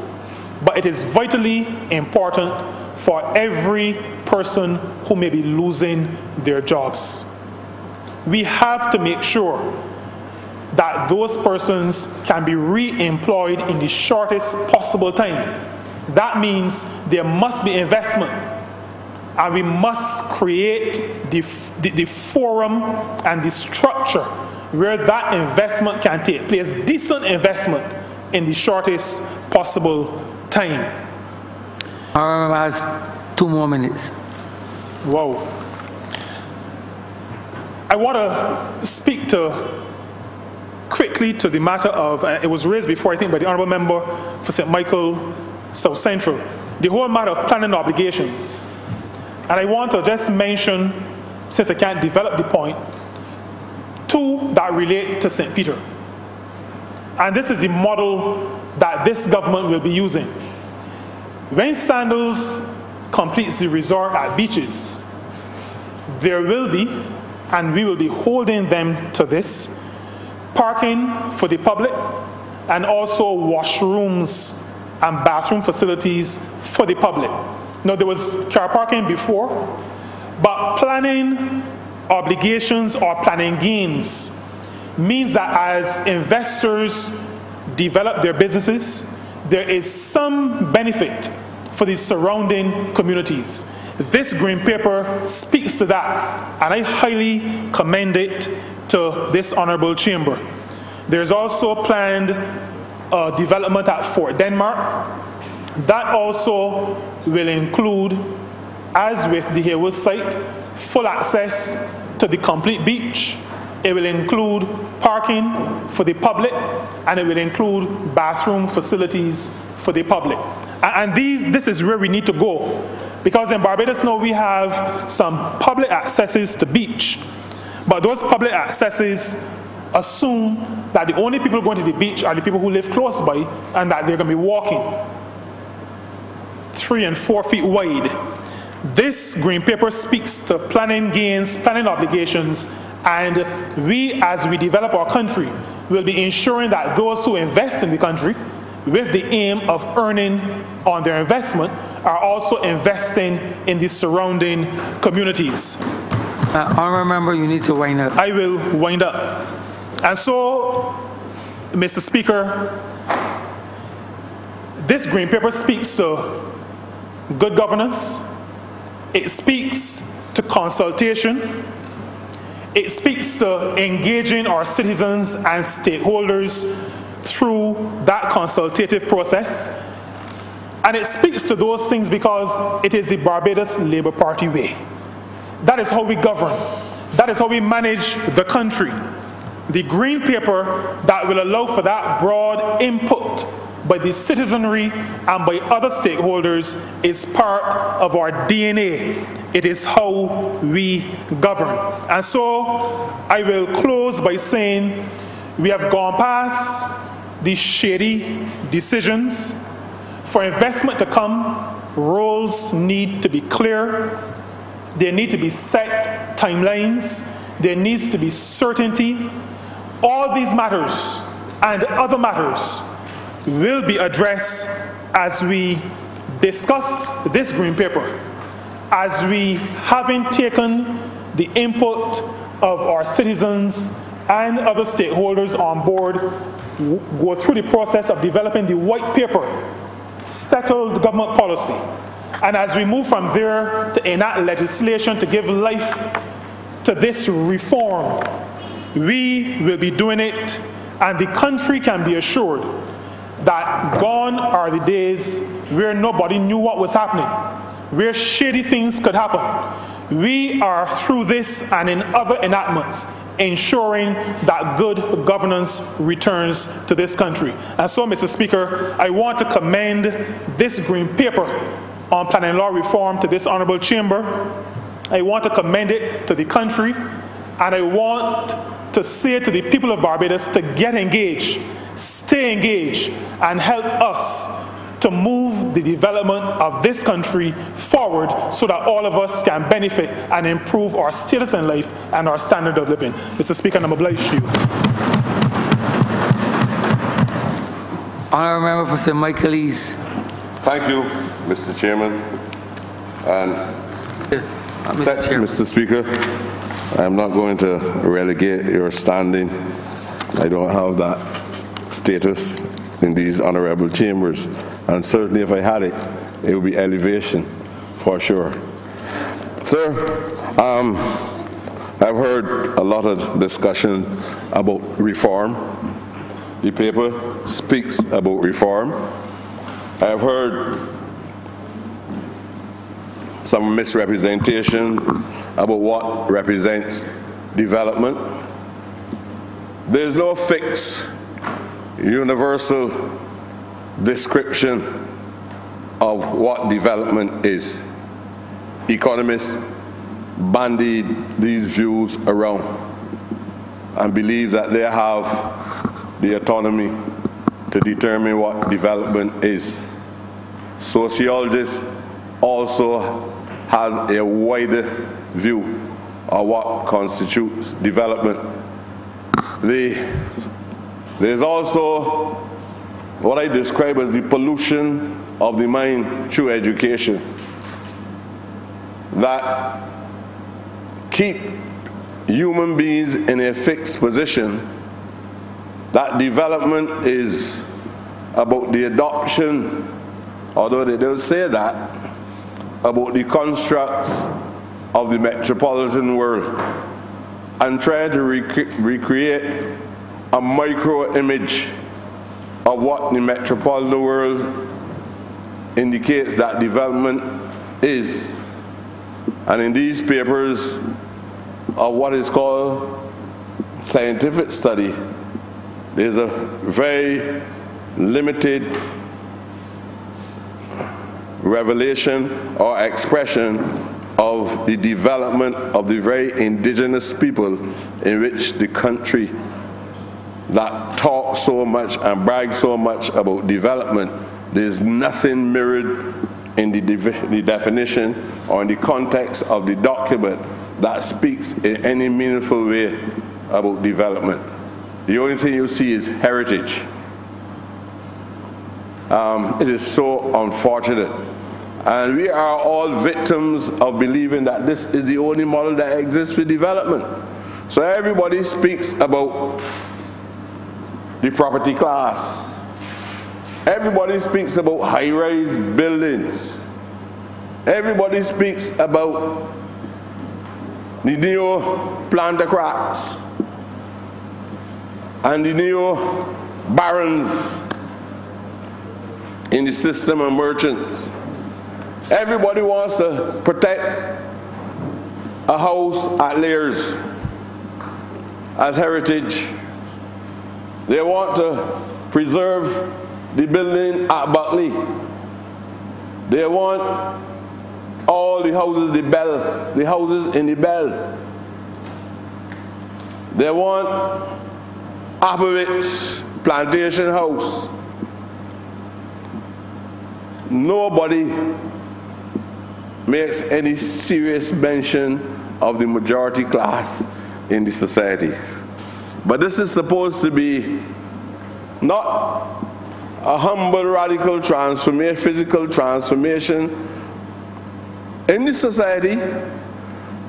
but it is vitally important for every person who may be losing their jobs. We have to make sure that those persons can be re-employed in the shortest possible time. That means there must be investment, and we must create the forum and the structure where that investment can take place, decent investment in the shortest possible time. Honourable has 2 more minutes. Wow. I want to speak quickly to the matter of, it was raised before, I think, by the Honourable Member for St. Michael South Central, the whole matter of planning obligations. And I want to just mention, since I can't develop the point, 2 that relate to St. Peter. And this is the model that this government will be using. When Sandals completes the resort at Beaches, there will be, and we will be holding them to this, parking for the public and also washrooms and bathroom facilities for the public. Now, there was car parking before, but planning obligations or planning gains means that as investors develop their businesses, there is some benefit for the surrounding communities. This green paper speaks to that, and I highly commend it to this honourable chamber. There's also planned development at Fort Denmark. That also will include, as with the Haywood site, full access to the complete beach. It will include parking for the public, and it will include bathroom facilities for the public. And this is where we need to go, because in Barbados now we have some public accesses to beach, but those public accesses assume that the only people going to the beach are the people who live close by, and that they're going to be walking 3 and 4 feet wide. This green paper speaks to planning gains, planning obligations, and we, as we develop our country, will be ensuring that those who invest in the country with the aim of earning on their investment are also investing in the surrounding communities. Honourable member, you need to wind up. I will wind up. And so, Mr. Speaker, this green paper speaks to good governance. It speaks to consultation. It speaks to engaging our citizens and stakeholders through that consultative process. And it speaks to those things because it is the Barbados Labour Party way. That is how we govern. That is how we manage the country. The green paper that will allow for that broad input by the citizenry and by other stakeholders is part of our DNA. It is how we govern. And so I will close by saying we have gone past the shady decisions. For investment to come, roles need to be clear. There need to be set timelines. There needs to be certainty. All these matters and other matters will be addressed as we discuss this green paper, as we, having taken the input of our citizens and other stakeholders on board, go through the process of developing the white paper, settle the government policy, and as we move from there to enact legislation to give life to this reform, we will be doing it, and the country can be assured that gone are the days where nobody knew what was happening, where shady things could happen. We are, through this and in other enactments, ensuring that good governance returns to this country. And so, Mr. Speaker, I want to commend this green paper on planning law reform to this honourable chamber. I want to commend it to the country, and I want to say to the people of Barbados to get engaged, stay engaged, and help us to move the development of this country forward so that all of us can benefit and improve our status in life and our standard of living. Mr. Speaker, I'm obliged to you. Honourable member for St. Michael's. Thank you, Mr. Chairman. And Mr. Speaker, I'm not going to relegate your standing. I don't have that status in these honourable chambers. And certainly if I had it, it would be elevation, for sure. Sir, I've heard a lot of discussion about reform. The paper speaks about reform. I've heard some misrepresentation about what represents development. There's no fixed, universal description of what development is. Economists bandied these views around and believe that they have the autonomy to determine what development is. Sociologists also has a wider view of what constitutes development. There's also what I describe as the pollution of the mind through education, that keep human beings in a fixed position, that development is about the adoption, although they don't say that, about the constructs of the metropolitan world, and try to recreate a micro image of what the metropolitan world indicates that development is. And in these papers of what is called scientific study, there's a very limited revelation or expression of the development of the very indigenous people in which the country that talk so much and brag so much about development, there's nothing mirrored in the definition or in the context of the document that speaks in any meaningful way about development. The only thing you see is heritage. It is so unfortunate. And we are all victims of believing that this is the only model that exists for development. So everybody speaks about the property class. Everybody speaks about high-rise buildings. Everybody speaks about the neo-plantocrats and the neo-barons in the system of merchants. Everybody wants to protect a house at Lears as heritage. They want to preserve the building at Buckley. They want all the houses, the houses in the Bell. They want Applewick's Plantation House. Nobody makes any serious mention of the majority class in the society. But this is supposed to be not a humble radical transformation, physical transformation in the society.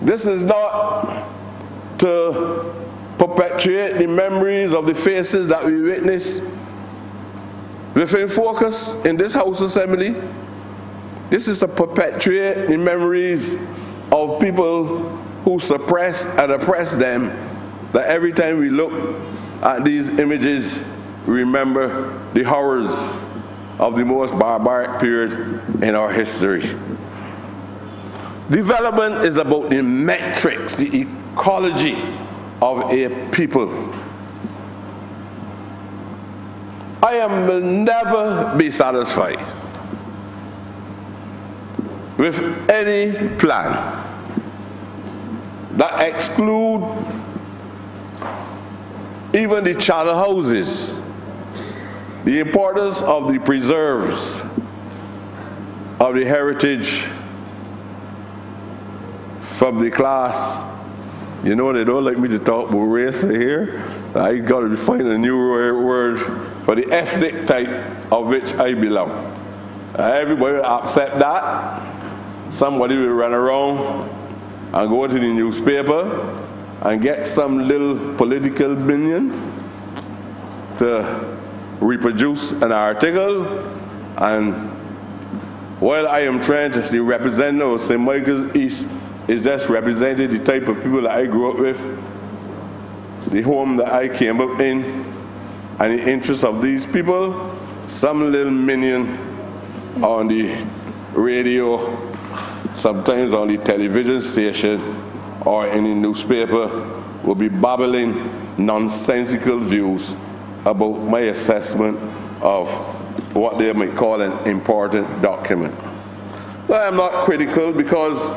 This is not to perpetuate the memories of the faces that we witness within focus in this House Assembly. This is to perpetuate the memories of people who suppress and oppress them, that every time we look at these images, we remember the horrors of the most barbaric period in our history. Development is about the metrics, the ecology of a people. I will never be satisfied with any plan that exclude even the charter houses, the importance of the preserves of the heritage from the class. You know, they don't like me to talk about race here. I got to find a new word for the ethnic type of which I belong. Everybody will accept that. Somebody will run around and go to the newspaper and get some little political minion to reproduce an article, and while I am trying to be representative of St. Michael's East, is just representing the type of people that I grew up with, the home that I came up in, and the interests of these people. Some little minion on the radio, sometimes on the television station or in the newspaper, will be babbling nonsensical views about my assessment of what they might call an important document. I am not critical, because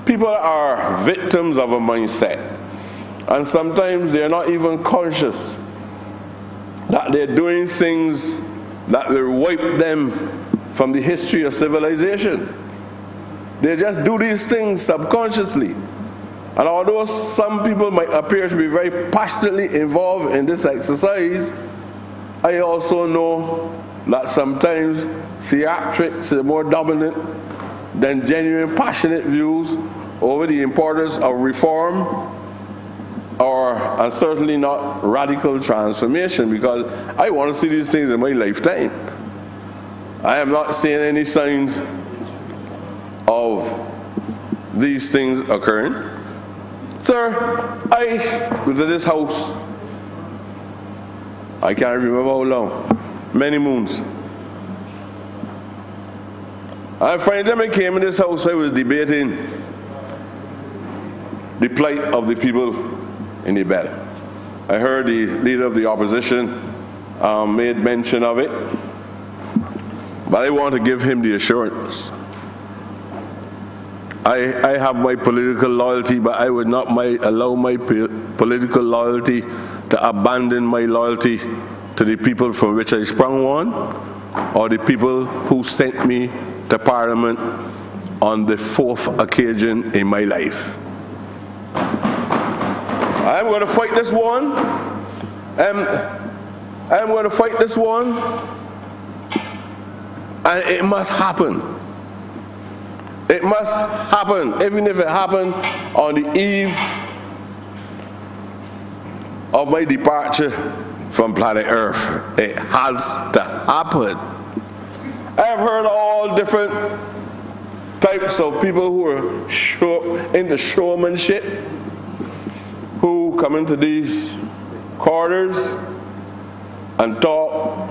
people are victims of a mindset, and sometimes they're not even conscious that they're doing things that will wipe them from the history of civilization. They just do these things subconsciously. And although some people might appear to be very passionately involved in this exercise, I also know that sometimes theatrics are more dominant than genuine, passionate views over the importance of reform, and certainly not radical transformation, because I want to see these things in my lifetime. I am not seeing any signs of these things occurring. Sir, I was at this house, I can't remember how long, many moons. And finally, when I came in this house, I was debating the plight of the people in the belt. I heard the leader of the opposition made mention of it, but I want to give him the assurance. I have my political loyalty, but I would not allow my political loyalty to abandon my loyalty to the people from which I sprung one, or the people who sent me to Parliament on the 4th occasion in my life. I'm going to fight this one. I'm going to fight this one, and it must happen. It must happen, even if it happened on the eve of my departure from planet Earth. It has to happen. I have heard all different types of people who are into showmanship, who come into these corridors and talk.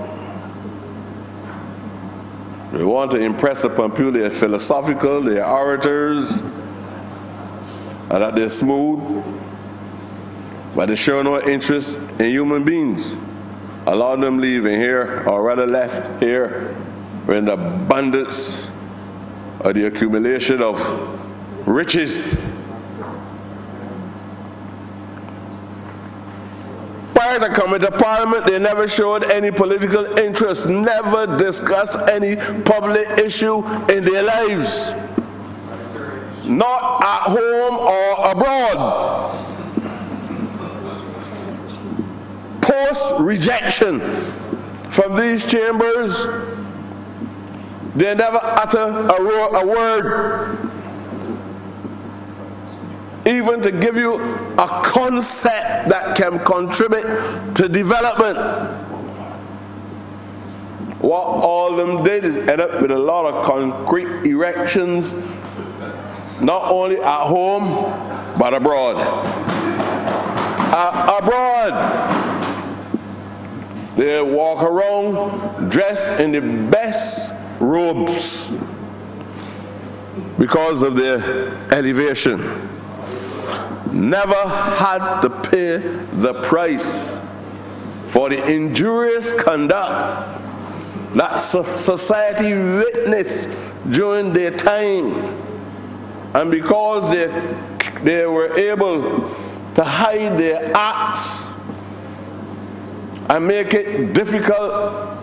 They want to impress upon people they're philosophical, they're orators, and that they're smooth, but they show no interest in human beings. A lot of them leaving here, or rather left here, in the abundance of the accumulation of riches. Prior to coming to Parliament, they never showed any political interest, never discussed any public issue in their lives, not at home or abroad. Post-rejection from these chambers, they never utter a word, even to give you a concept that can contribute to development. What all them did is end up with a lot of concrete erections, not only at home, but abroad. Abroad. They walk around dressed in the best robes because of their elevation. Never had to pay the price for the injurious conduct that society witnessed during their time. And because they were able to hide their acts and make it difficult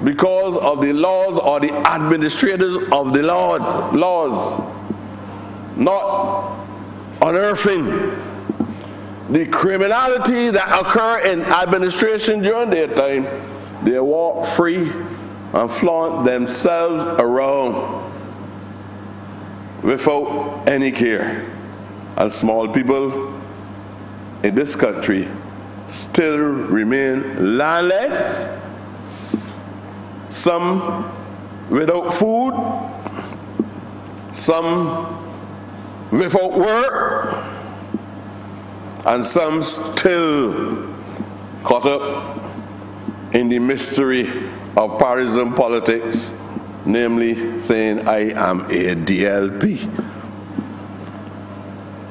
because of the laws or the administrators of the laws not unearthing the criminality that occur in administration during their time, they walk free and flaunt themselves around without any care. And small people in this country still remain landless, some without food, some without work, and some still caught up in the mystery of partisan politics, namely saying, I am a DLP.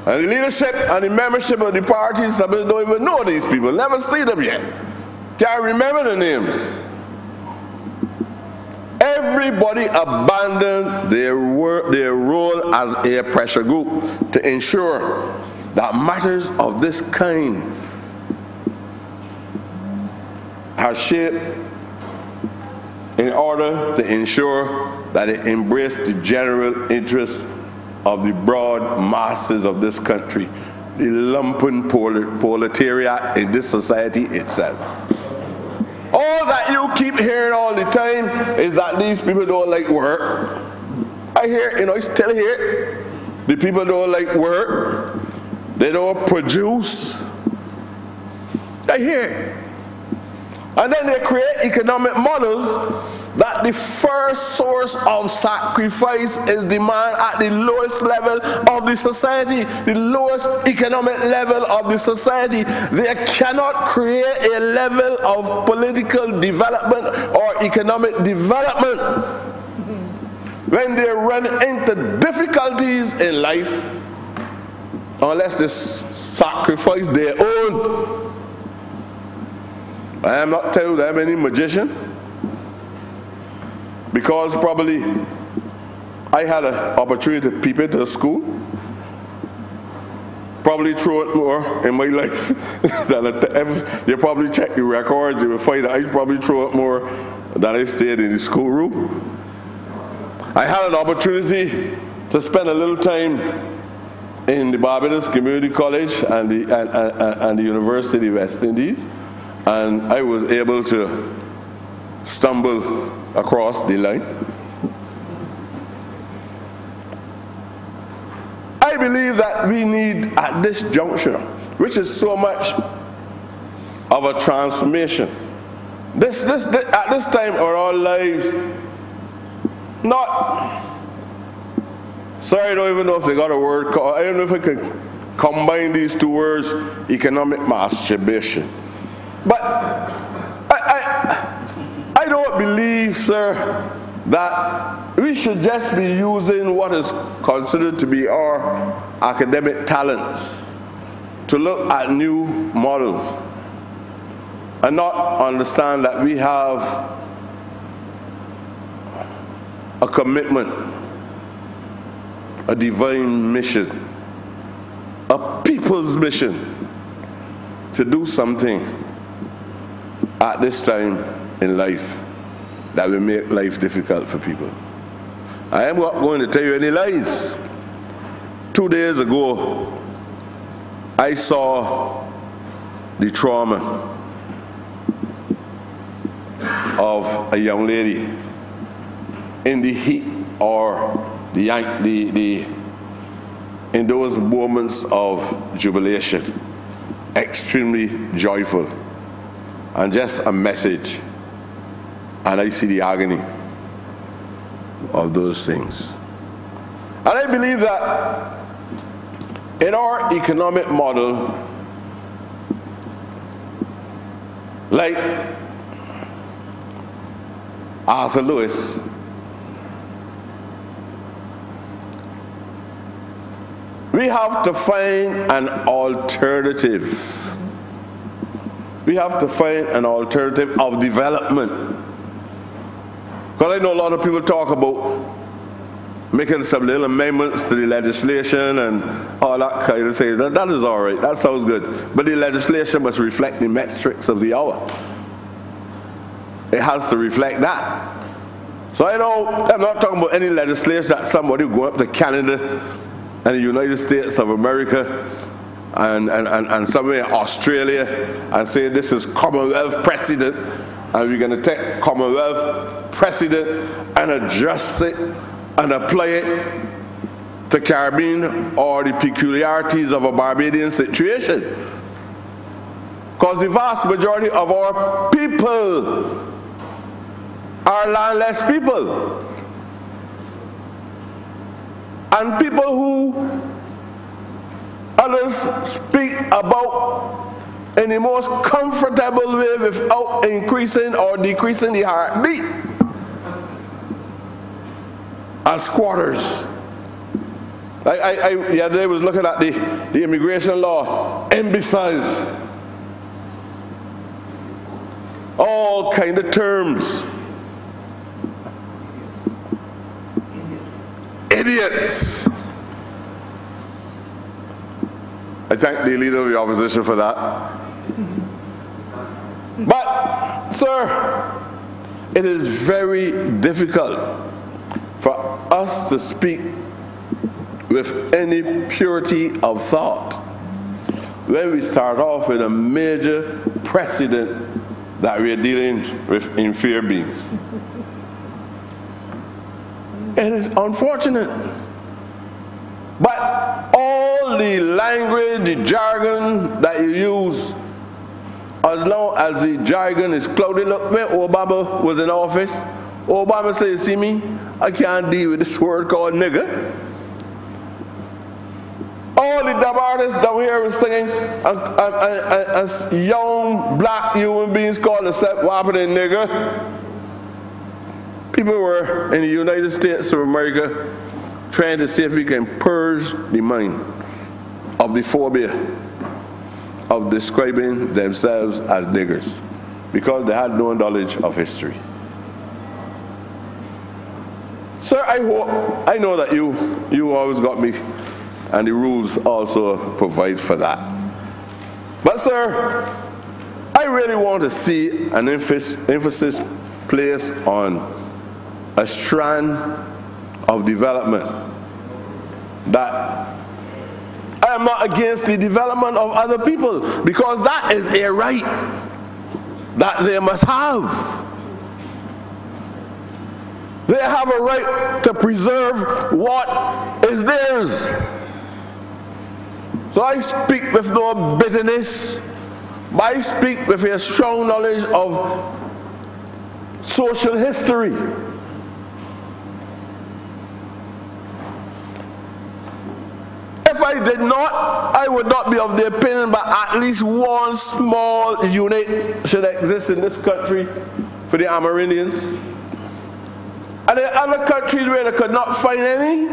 And the leadership and the membership of the parties, some don't even know these people, never see them yet, can't remember the names. Everybody abandoned their role as a pressure group to ensure that matters of this kind are shaped in order to ensure that it embraced the general interest of the broad masses of this country, the lumpen proletariat in this society itself. All that you keep hearing all the time is that these people don't like work. I hear, I still hear the people don't like work. They don't produce. I hear it. And then they create economic models that the first source of sacrifice is demand at the lowest level of the society, the lowest economic level of the society. They cannot create a level of political development or economic development when they run into difficulties in life unless they sacrifice their own. I am not telling you that I'm any magician, because probably I had an opportunity to peep into the school, probably through it more in my life than if you probably check your records, you will find that I probably threw it more than I stayed in the schoolroom. I had an opportunity to spend a little time in the Barbados Community College and the University of West Indies, and I was able to stumble across the line. I believe that we need, at this juncture, which is so much of a transformation, at this time of our lives, not, sorry, I don't even know if they got a word called, I don't know if I could combine these two words, economic masturbation. But I don't believe, sir, that we should just be using what is considered to be our academic talents to look at new models and not understand that we have a commitment, a divine mission, a people's mission to do something at this time in life that will make life difficult for people. I am not going to tell you any lies. 2 days ago, I saw the trauma of a young lady in the heat or in those moments of jubilation, extremely joyful, and just a message, and I see the agony of those things. And I believe that in our economic model, like Arthur Lewis, we have to find an alternative. We have to find an alternative of development. Because I know a lot of people talk about making some little amendments to the legislation and all that kind of things. That is all right, that sounds good. But the legislation must reflect the metrics of the hour. It has to reflect that. So I'm not talking about any legislation that somebody will go up to Canada and the United States of America and somewhere in Australia and say this is Commonwealth precedent, and we're going to take Commonwealth precedent and adjust it and apply it to Caribbean or the peculiarities of a Barbadian situation. Because the vast majority of our people are landless people. And people who others speak about in the most comfortable way without increasing or decreasing the heartbeat as squatters. I I was looking at the immigration law, imbeciles, all kind of terms. Idiots. I thank the leader of the opposition for that. But, sir, it is very difficult for us to speak with any purity of thought when we start off with a major precedent that we are dealing with inferior beings. It is unfortunate. But all the language, the jargon that you use, as long as the jargon is clouded. Look, when Obama was in office, Obama said, see me, I can't deal with this word called nigger. All the dub artists down here were singing as young black human beings called themselves whopping and nigger. People were in the United States of America trying to see if we can purge the mind of the phobia of describing themselves as niggers because they had no knowledge of history. Sir, I know that you always got me, and the rules also provide for that. But sir, I really want to see an emphasis placed on a strand of development that I am not against the development of other people, because that is a right that they must have. They have a right to preserve what is theirs. So I speak with no bitterness, but I speak with a strong knowledge of social history. If I did not, I would not be of the opinion that at least one small unit should exist in this country for the Amerindians. And in other countries where they could not find any,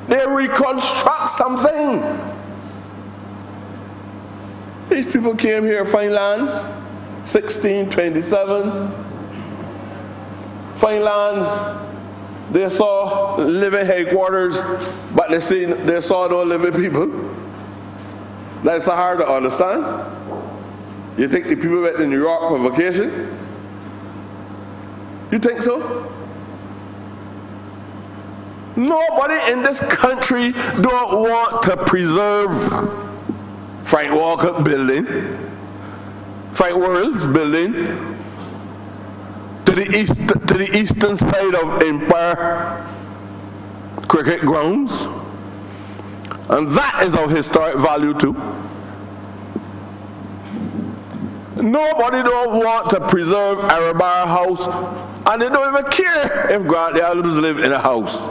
they reconstruct something. These people came here to find lands, 1627. Find lands. They saw living headquarters, but they saw no living people. That's hard to understand. You think the people went to New York for vacation? You think so? Nobody in this country don't want to preserve Frank Walker building, Frank World's building, to the eastern side of Empire Cricket Grounds. And that is of historic value too. Nobody don't want to preserve Arabara House, and they don't even care if Grantley Adams live in a house.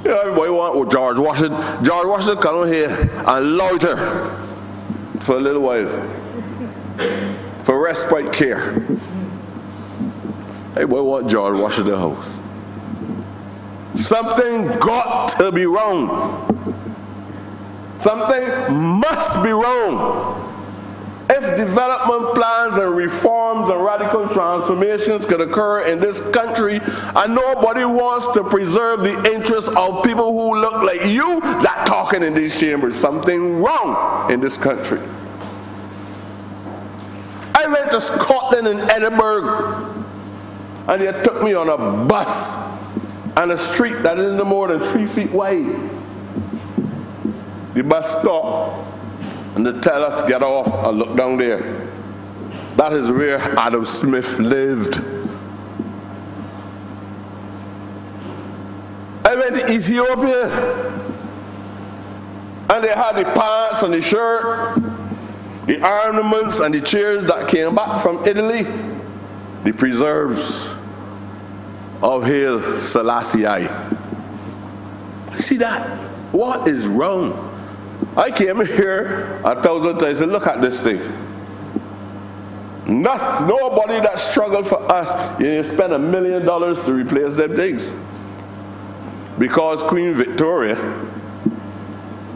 You know, everybody want George Washington. George Washington come on here and loiter for a little while, for respite care. Everybody want George Washington House. Something got to be wrong. Something must be wrong. If development plans and reforms and radical transformations could occur in this country, and nobody wants to preserve the interests of people who look like you that talking in these chambers, something wrong in this country. I went to Scotland and Edinburgh, and they took me on a bus and a street that isn't more than 3 feet wide. The bus stopped, and they tell us get off and look down there. That is where Adam Smith lived. I went to Ethiopia, and they had the pants and the shirt, the ornaments and the chairs that came back from Italy, the preserves of Haile Selassie. You see that? What is wrong? I came here 1,000 times and said, look at this thing. Nobody that struggled for us, you spend $1 million to replace them things. Because Queen Victoria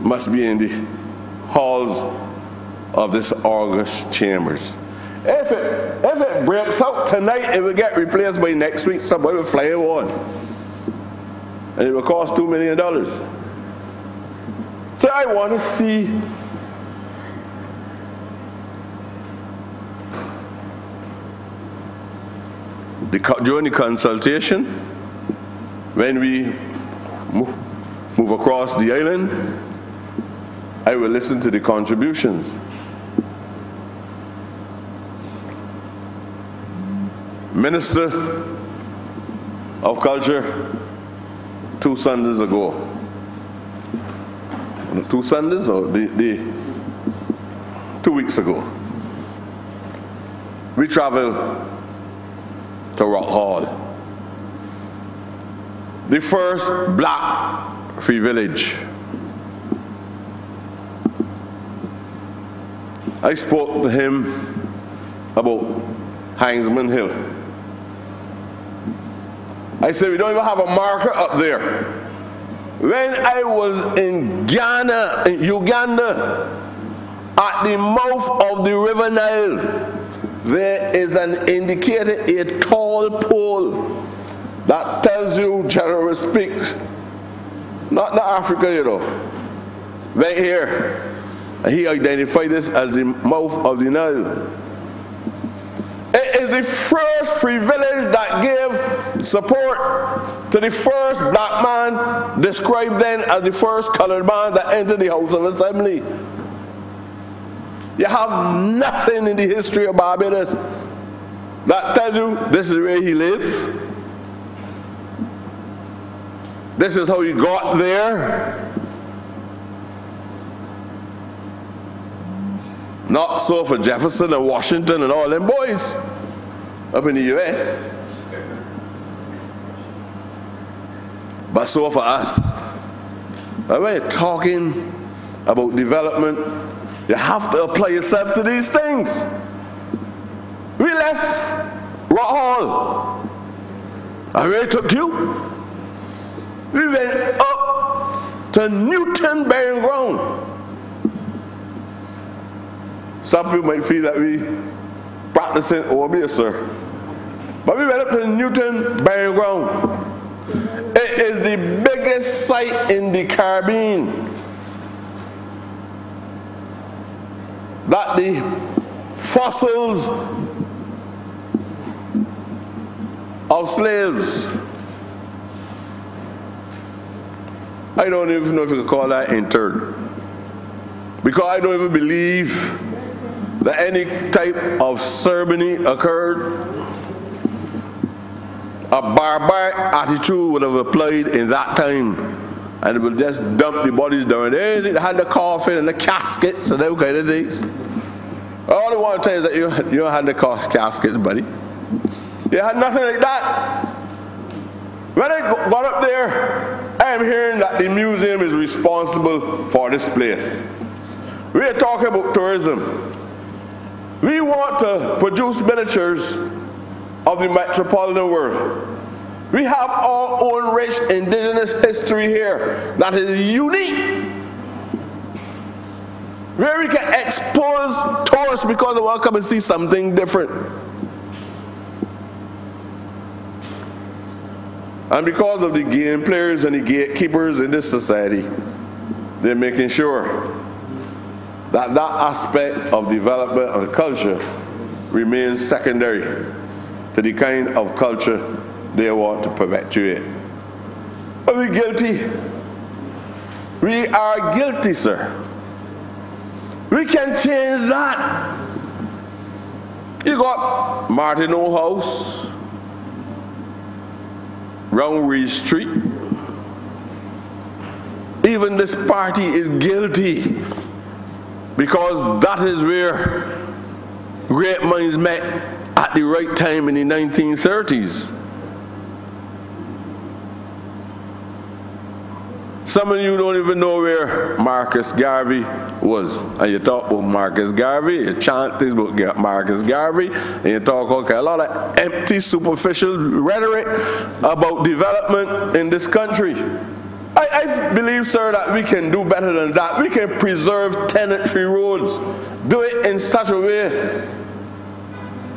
must be in the halls of this august chambers. If it breaks out tonight, it will get replaced by next week. Somebody will fly it on. And it will cost $2 million. So I want to see during the consultation, when we move across the island, I will listen to the contributions. Minister of Culture 2 Sundays ago. 2 Sundays or the 2 weeks ago. We traveled to Rock Hall, the first black free village. I spoke to him about Heinzman Hill. I said, we don't even have a marker up there. When I was in Ghana, in Uganda, at the mouth of the River Nile, there is an indicator, a tall pole, that tells you, generally speaks, not Africa, you know, right here. He identified this as the mouth of the Nile. It is the first free village that gave support to the first black man, described then as the first colored man that entered the House of Assembly. You have nothing in the history of Barbados that tells you this is where he lived. This is how he got there. Not so for Jefferson and Washington and all them boys up in the U.S. But so for us. When we're talking about development, you have to apply yourself to these things. We left Rock Hall. And where it took you? We went up to Newton Burying Ground. Some people might feel that we practicing obedience, sir. But we went up to Newton Burying Ground. It is the biggest site in the Caribbean that the fossils of slaves, I don't even know if you could call that interred, because I don't even believe that any type of ceremony occurred. A barbaric attitude would have applied in that time, and it would just dump the bodies down there. They had the coffin and the caskets and those kind of things. All I want to tell you is that you don't have the caskets, buddy. You had nothing like that. When I got up there, I am hearing that the museum is responsible for this place. We are talking about tourism. We want to produce miniatures of the metropolitan world. We have our own rich indigenous history here that is unique, where we can expose tourists because they want to come and see something different. And because of the game players and the gatekeepers in this society, they're making sure that that aspect of development of culture remains secondary to the kind of culture they want to perpetuate. Are we guilty? We are guilty, sir. We can change that. You got Martineau House, round Reed Street. Even this party is guilty, because that is where great minds met at the right time in the 1930s. Some of you don't even know where Marcus Garvey was. And you talk about Marcus Garvey, you chant things about Marcus Garvey, and you talk a lot of empty, superficial rhetoric about development in this country. I believe, sir, that we can do better than that. We can preserve tenantry roads, do it in such a way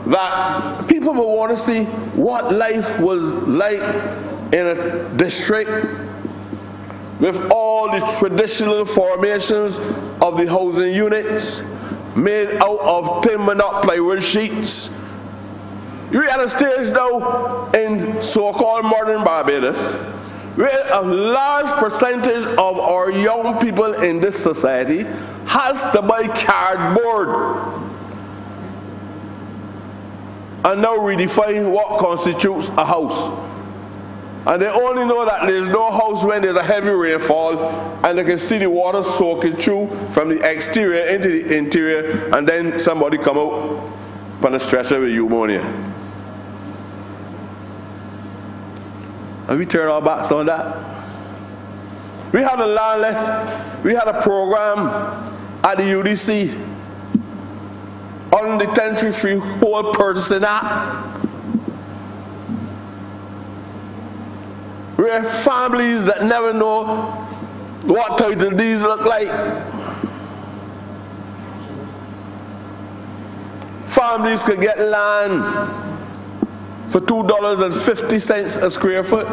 that people will want to see what life was like in a district with all the traditional formations of the housing units made out of timber, not plywood sheets. We're at a stage now in so-called modern Barbados where a large percentage of our young people in this society has to buy cardboard. and now redefine what constitutes a house. And they only know that there's no house when there's a heavy rainfall, and they can see the water soaking through from the exterior into the interior, and then somebody come out on a stretcher with pneumonia. And we turn our backs on that. We had a landless, we had a program at the UDC on the Tenantry Freehold Purchasing Act, where families that never know what title deeds look like, families could get land for $2.50 a square foot.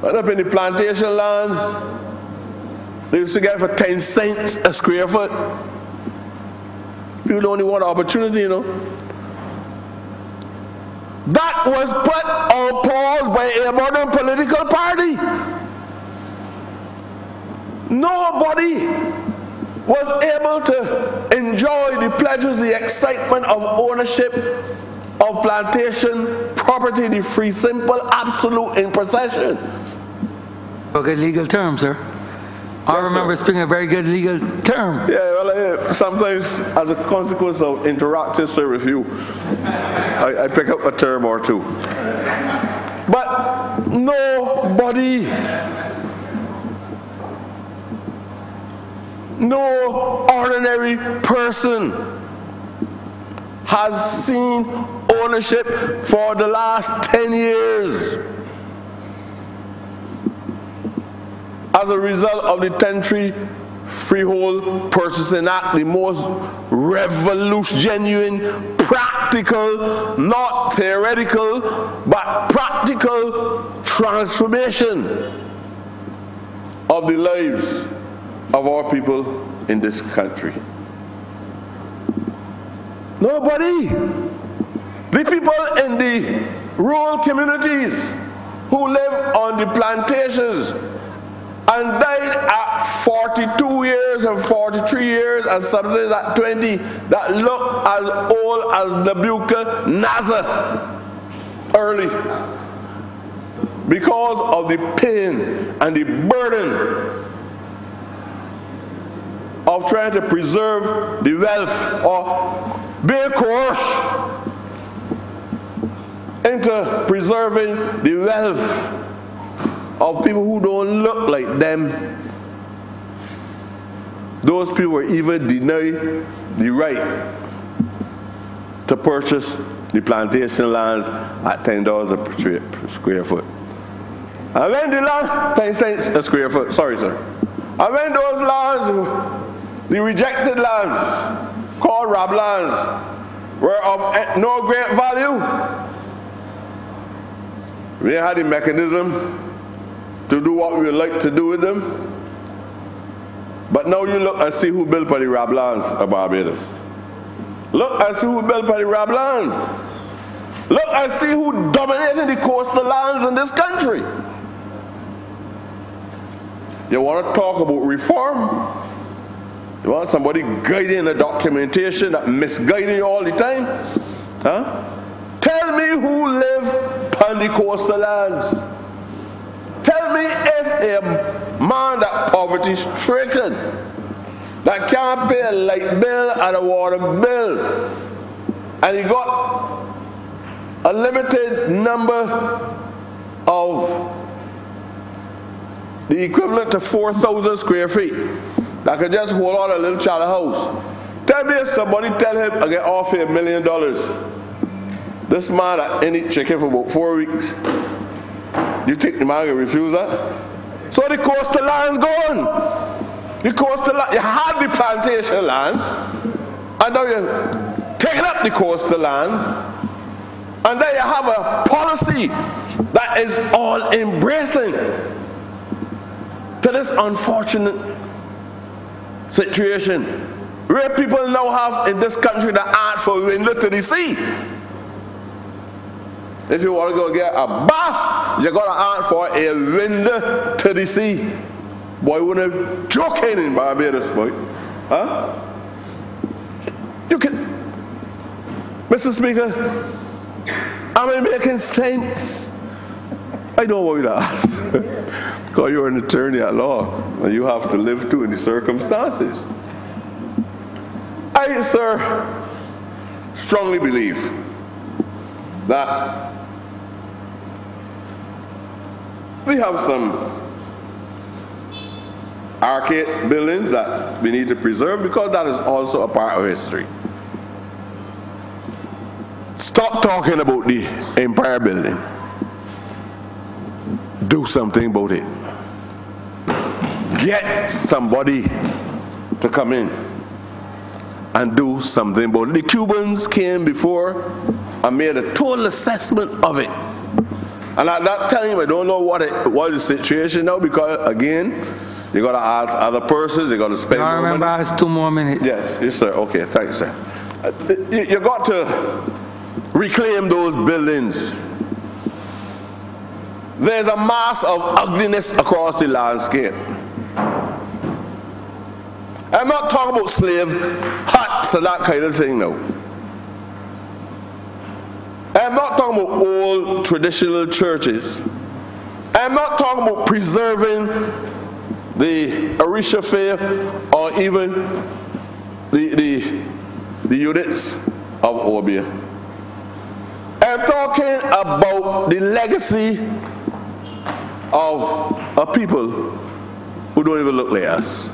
But up in the plantation lands, they used to get it for 10 cents a square foot. People only want opportunity, you know. That was put on pause by a modern political party. Nobody was able to enjoy the pleasures, the excitement of ownership of plantation property, the free, simple, absolute in possession. Okay, legal term, sir. I remember speaking a very good legal term. Yeah, well, sometimes as a consequence of interactive service review, I pick up a term or two. But nobody, no ordinary person has seen ownership for the last 10 years. As a result of the Tenantry Freehold Purchasing Act, the most genuine, practical, not theoretical, but practical transformation of the lives of our people in this country. Nobody. The people in the rural communities who live on the plantations and died at 42 years and 43 years, and some say at 20, that look as old as Nebuchadnezzar early, because of the pain and the burden of trying to preserve the wealth, or being coerced into preserving the wealth of people who don't look like them. Those people were even denied the right to purchase the plantation lands at $10 per square foot. And when the land, 10 cents a square foot, sorry sir. And when those lands, the rejected lands, called RAB lands, were of no great value, we had the mechanism to do what we would like to do with them. But now you look and see who built for the RAB lands of Barbados. Look and see who built for the RAB lands. Look and see who dominated the coastal lands in this country. You want to talk about reform? You want somebody guiding the documentation that misguiding you all the time? Huh? Tell me who live on the coastal lands. Tell me if a man that poverty stricken, that can't pay a light bill and a water bill, and he got a limited number of the equivalent to 4,000 square feet that could just hold on a little child house. Tell me if somebody tell him I get off $1 million. This man that ain't eat chicken for about 4 weeks. You think the man can refuse that? So the coastal lands gone. The coastal land, you had the plantation lands, and now you're taking up the coastal lands, and then you have a policy that is all embracing to this unfortunate situation where people now have in this country the art for window to the sea. If you want to go get a bath, you got to ask for a window to the sea. Boy, we're not joking in Barbados, boy. Huh? You can, Mr. Speaker, am I making sense? I don't want you to ask, because you're an attorney at law, and you have to live through the circumstances. I, sir, strongly believe that we have some archaic buildings that we need to preserve, because that is also a part of history. Stop talking about the Empire Building. Do something about it. Get somebody to come in and do something about it. The Cubans came before and made a total assessment of it. And at that time, I don't know what the situation now, because again, you got to ask other persons, you got to spend more money. I remember it's 2 more minutes. Yes, sir. Okay, thanks, sir. You got to reclaim those buildings. There's a mass of ugliness across the landscape. I'm not talking about slave huts and that kind of thing now. I'm not talking about old traditional churches. I'm not talking about preserving the Orisha faith or even the units of Obeah. I'm talking about the legacy of a people who don't even look like us.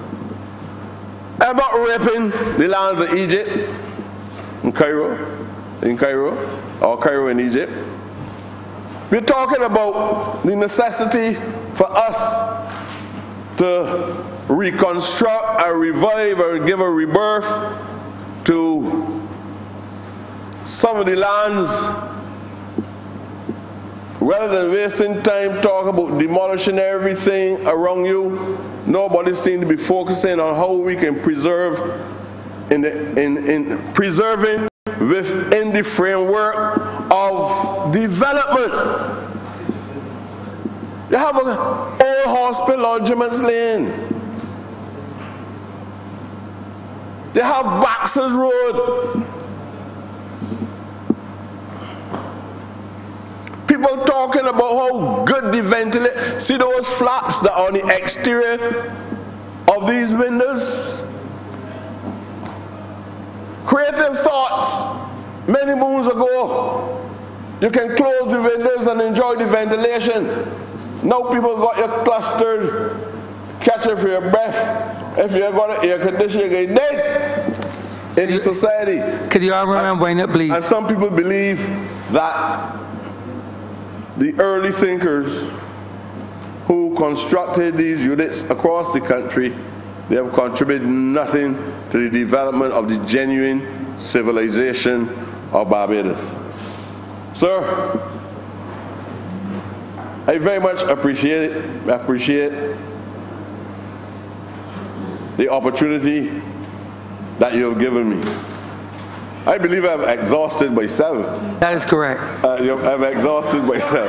I'm not raping the lands of Egypt, in Cairo, or Cairo in Egypt. We're talking about the necessity for us to reconstruct and revive and give a rebirth to some of the lands, rather than wasting time talking about demolishing everything around you. Nobody seems to be focusing on how we can preserve in preserving within the framework of development. You have an old hospital on Jimmins Lane. You have Baxter's Road. People talking about how good the ventilation. See those flaps that are on the exterior of these windows? Creative thoughts many moons ago. You can close the windows and enjoy the ventilation. Now people got you clustered, catching for your breath. If you got an air conditioner, you get dead in society. Could you all remember when it, please? And some people believe that the early thinkers who constructed these units across the country, they have contributed nothing to the development of the genuine civilization of Barbados. Sir, I very much appreciate it. I appreciate the opportunity that you have given me. I believe I've exhausted myself. That is correct. I've exhausted myself.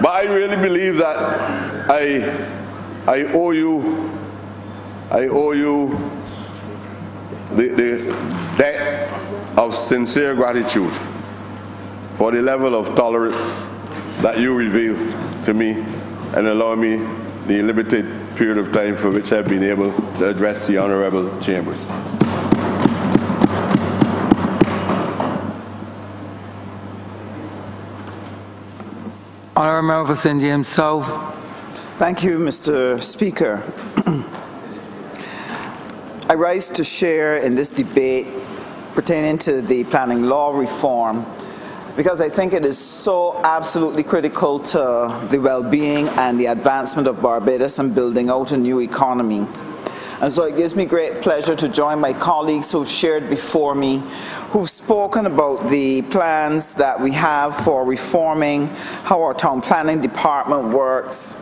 But I really believe that I owe you the debt of sincere gratitude for the level of tolerance that you reveal to me and allow me the limited period of time for which I've been able to address the Honourable Chambers. Honourable Member for St. James South. Thank you, Mr. Speaker. I rise to share in this debate pertaining to the planning law reform because I think it is so absolutely critical to the well-being and the advancement of Barbados and building out a new economy. And so it gives me great pleasure to join my colleagues who've shared before me, who've spoken about the plans that we have for reforming how our town planning department works.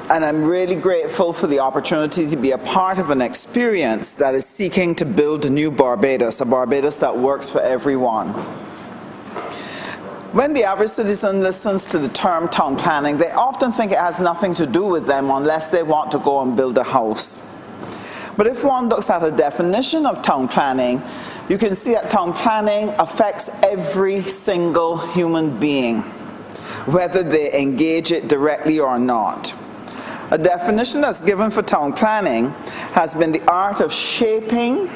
And I'm really grateful for the opportunity to be a part of an experience that is seeking to build a new Barbados, a Barbados that works for everyone. When the average citizen listens to the term town planning, they often think it has nothing to do with them unless they want to go and build a house. But if one looks at a definition of town planning, you can see that town planning affects every single human being, whether they engage it directly or not. A definition that's given for town planning has been the art of shaping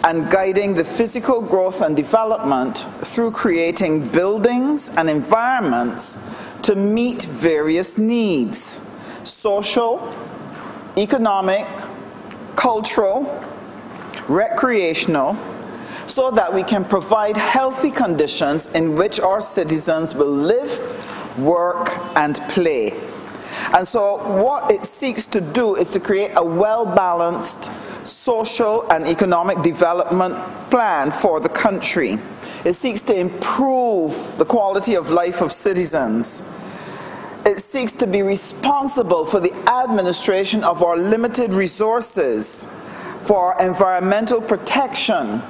and guiding the physical growth and development through creating buildings and environments to meet various needs: social, economic, cultural, recreational, so that we can provide healthy conditions in which our citizens will live, work, and play. And so what it seeks to do is to create a well-balanced social and economic development plan for the country. It seeks to improve the quality of life of citizens. It seeks to be responsible for the administration of our limited resources, for our environmental protection,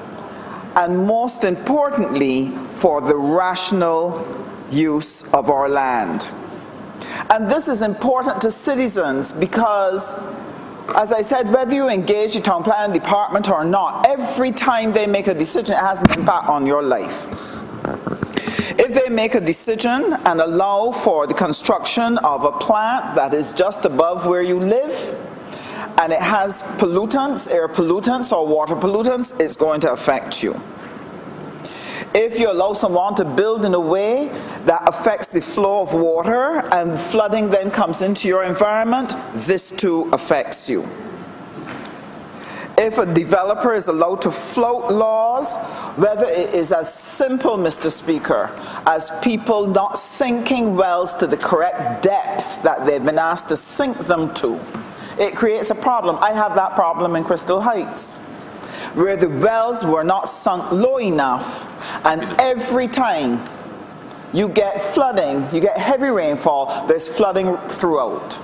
and most importantly, for the rational use of our land. And this is important to citizens because, as I said, whether you engage the town planning department or not, every time they make a decision, it has an impact on your life. If they make a decision and allow for the construction of a plant that is just above where you live, and it has pollutants, air pollutants or water pollutants, it's going to affect you. If you allow someone to build in a way that affects the flow of water and flooding then comes into your environment, this too affects you. If a developer is allowed to float laws, whether it is as simple, Mr. Speaker, as people not sinking wells to the correct depth that they've been asked to sink them to, it creates a problem. I have that problem in Crystal Heights, where the wells were not sunk low enough, and every time you get flooding, you get heavy rainfall, there's flooding throughout.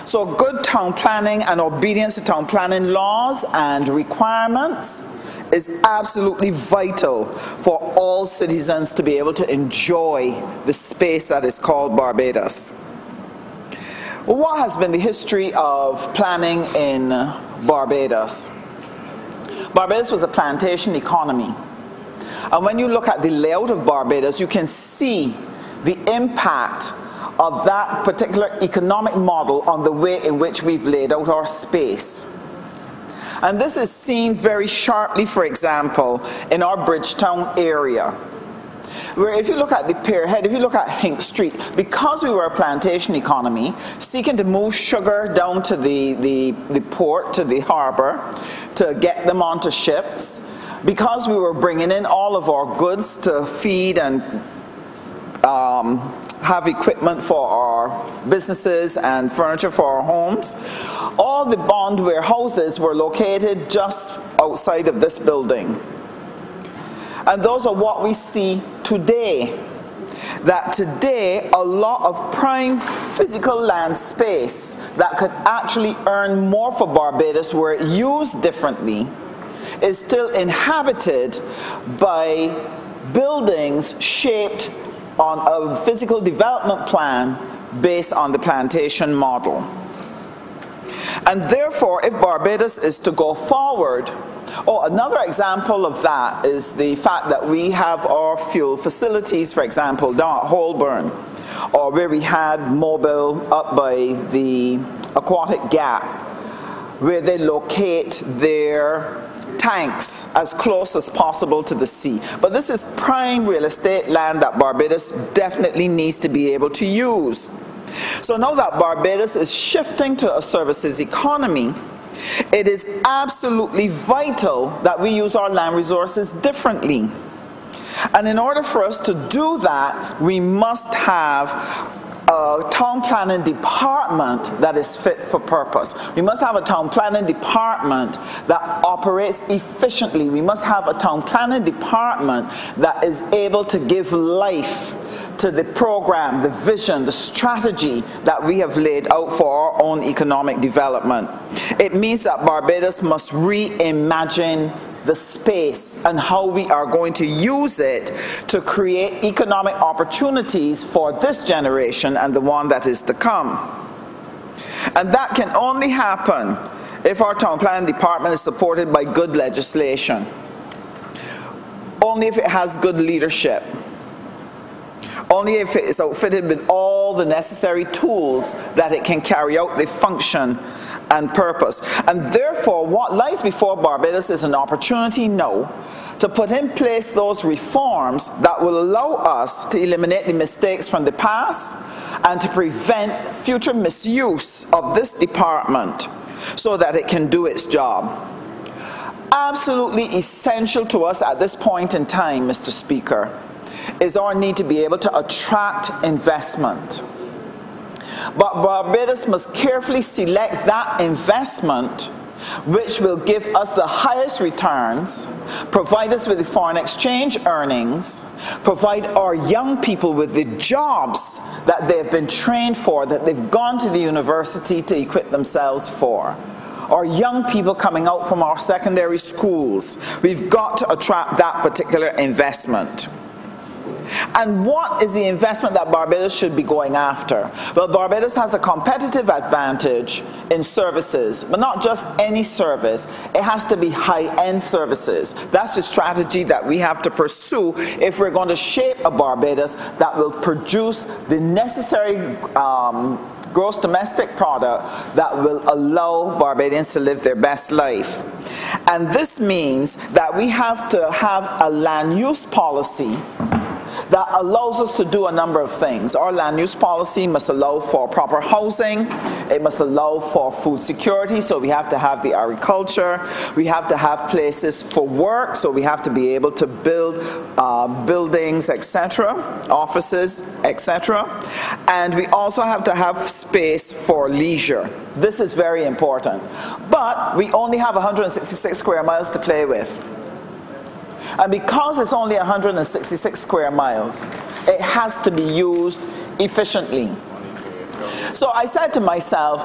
So good town planning and obedience to town planning laws and requirements is absolutely vital for all citizens to be able to enjoy the space that is called Barbados. Well, what has been the history of planning in Barbados? Barbados was a plantation economy. And when you look at the layout of Barbados, you can see the impact of that particular economic model on the way in which we've laid out our space. And this is seen very sharply, for example, in our Bridgetown area, where if you look at the Pier Head, if you look at Hink Street, because we were a plantation economy, seeking to move sugar down to the port, to the harbor, to get them onto ships, because we were bringing in all of our goods to feed and have equipment for our businesses and furniture for our homes, all the bond warehouses were located just outside of this building. And those are what we see today. That today, a lot of prime physical land space that could actually earn more for Barbados were used differently is still inhabited by buildings shaped on a physical development plan based on the plantation model. And therefore, if Barbados is to go forward, another example of that is the fact that we have our fuel facilities, for example, down at Holborn, or where we had Mobile up by the Aquatic Gap, where they locate their tanks as close as possible to the sea. But this is prime real estate land that Barbados definitely needs to be able to use. So now that Barbados is shifting to a services economy, it is absolutely vital that we use our land resources differently. And in order for us to do that, we must have a town planning department that is fit for purpose. We must have a town planning department that operates efficiently. We must have a town planning department that is able to give life to the program, the vision, the strategy that we have laid out for our own economic development. It means that Barbados must reimagine the space and how we are going to use it to create economic opportunities for this generation and the one that is to come. And that can only happen if our town planning department is supported by good legislation, only if it has good leadership, only if it is outfitted with all the necessary tools that it can carry out the function and purpose. And therefore, what lies before Barbados is an opportunity now to put in place those reforms that will allow us to eliminate the mistakes from the past and to prevent future misuse of this department so that it can do its job. Absolutely essential to us at this point in time, Mr. Speaker, is our need to be able to attract investment. But Barbados must carefully select that investment which will give us the highest returns, provide us with the foreign exchange earnings, provide our young people with the jobs that they've been trained for, that they've gone to the university to equip themselves for. Our young people coming out from our secondary schools, we've got to attract that particular investment. And what is the investment that Barbados should be going after? Well, Barbados has a competitive advantage in services, but not just any service. It has to be high-end services. That's the strategy that we have to pursue if we're going to shape a Barbados that will produce the necessary gross domestic product that will allow Barbadians to live their best life. And this means that we have to have a land use policy that allows us to do a number of things. Our land use policy must allow for proper housing, it must allow for food security, so we have to have the agriculture, we have to have places for work, so we have to be able to build buildings, etc., offices, etc., and we also have to have space for leisure. This is very important. But we only have 166 square miles to play with. And because it's only 166 square miles, it has to be used efficiently. So I said to myself,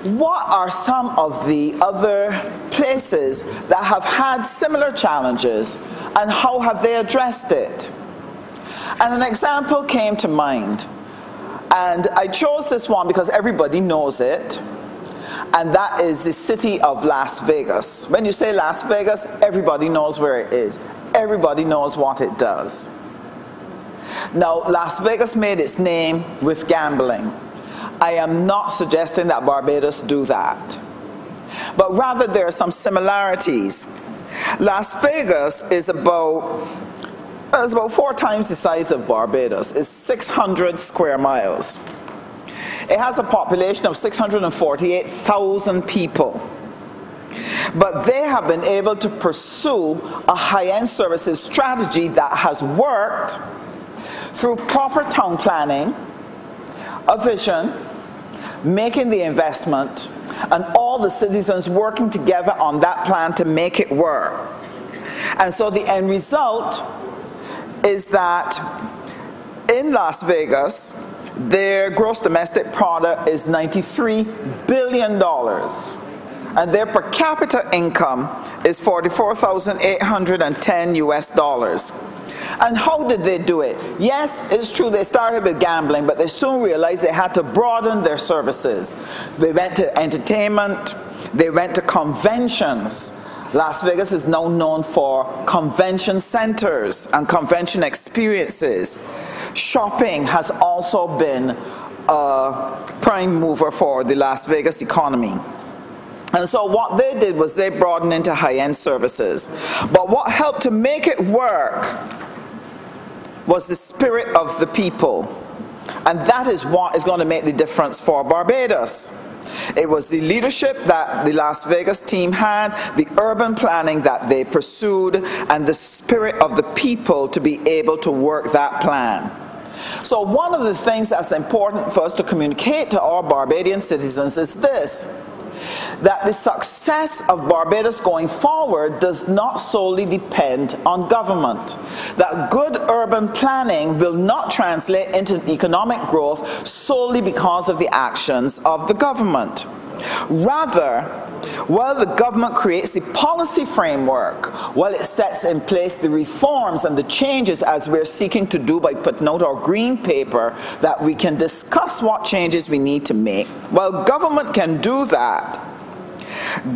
what are some of the other places that have had similar challenges and how have they addressed it? And an example came to mind. And I chose this one because everybody knows it. And that is the city of Las Vegas. When you say Las Vegas, everybody knows where it is. Everybody knows what it does. Now, Las Vegas made its name with gambling. I am not suggesting that Barbados do that. But rather, there are some similarities. Las Vegas is about 4 times the size of Barbados. It's 600 square miles. It has a population of 648,000 people. But they have been able to pursue a high-end services strategy that has worked through proper town planning, a vision, making the investment, and all the citizens working together on that plan to make it work. And so the end result is that in Las Vegas, their gross domestic product is $93 billion. And their per capita income is $44,810 US. And how did they do it? Yes, it's true, they started with gambling, but they soon realized they had to broaden their services. They went to entertainment, they went to conventions. Las Vegas is now known for convention centers and convention experiences. Shopping has also been a prime mover for the Las Vegas economy. And so what they did was they broadened into high-end services. But what helped to make it work was the spirit of the people. And that is what is going to make the difference for Barbados. It was the leadership that the Las Vegas team had, the urban planning that they pursued, and the spirit of the people to be able to work that plan. So one of the things that's important for us to communicate to our Barbadian citizens is this, that the success of Barbados going forward does not solely depend on government. That good urban planning will not translate into economic growth solely because of the actions of the government. Rather, while the government creates the policy framework, while it sets in place the reforms and the changes as we're seeking to do by putting out our green paper, that we can discuss what changes we need to make, while government can do that,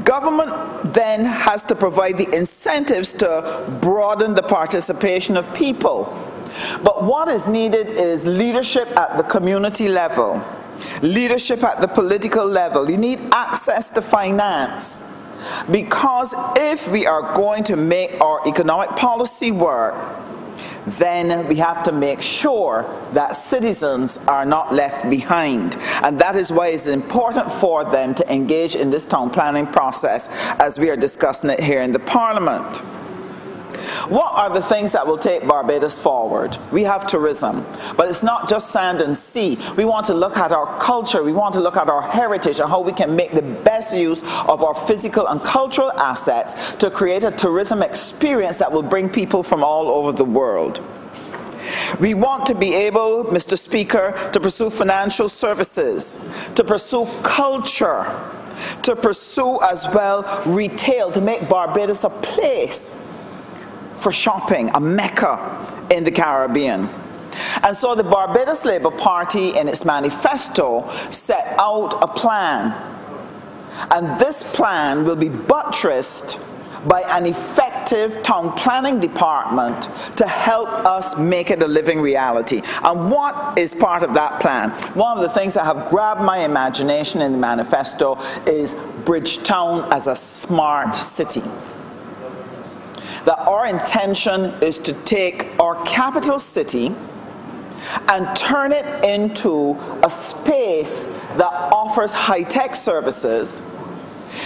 Government then has to provide the incentives to broaden the participation of people. But what is needed is leadership at the community level, leadership at the political level. You need access to finance. Because if we are going to make our economic policy work, then we have to make sure that citizens are not left behind. And that is why it's important for them to engage in this town planning process as we are discussing it here in the Parliament. What are the things that will take Barbados forward? We have tourism, but it's not just sand and sea. We want to look at our culture, we want to look at our heritage and how we can make the best use of our physical and cultural assets to create a tourism experience that will bring people from all over the world. We want to be able, Mr. Speaker, to pursue financial services, to pursue culture, to pursue as well retail, to make Barbados a place for shopping, a mecca in the Caribbean. And so the Barbados Labour Party in its manifesto set out a plan. And this plan will be buttressed by an effective town planning department to help us make it a living reality. And what is part of that plan? One of the things that have grabbed my imagination in the manifesto is Bridgetown as a smart city. That our intention is to take our capital city and turn it into a space that offers high-tech services,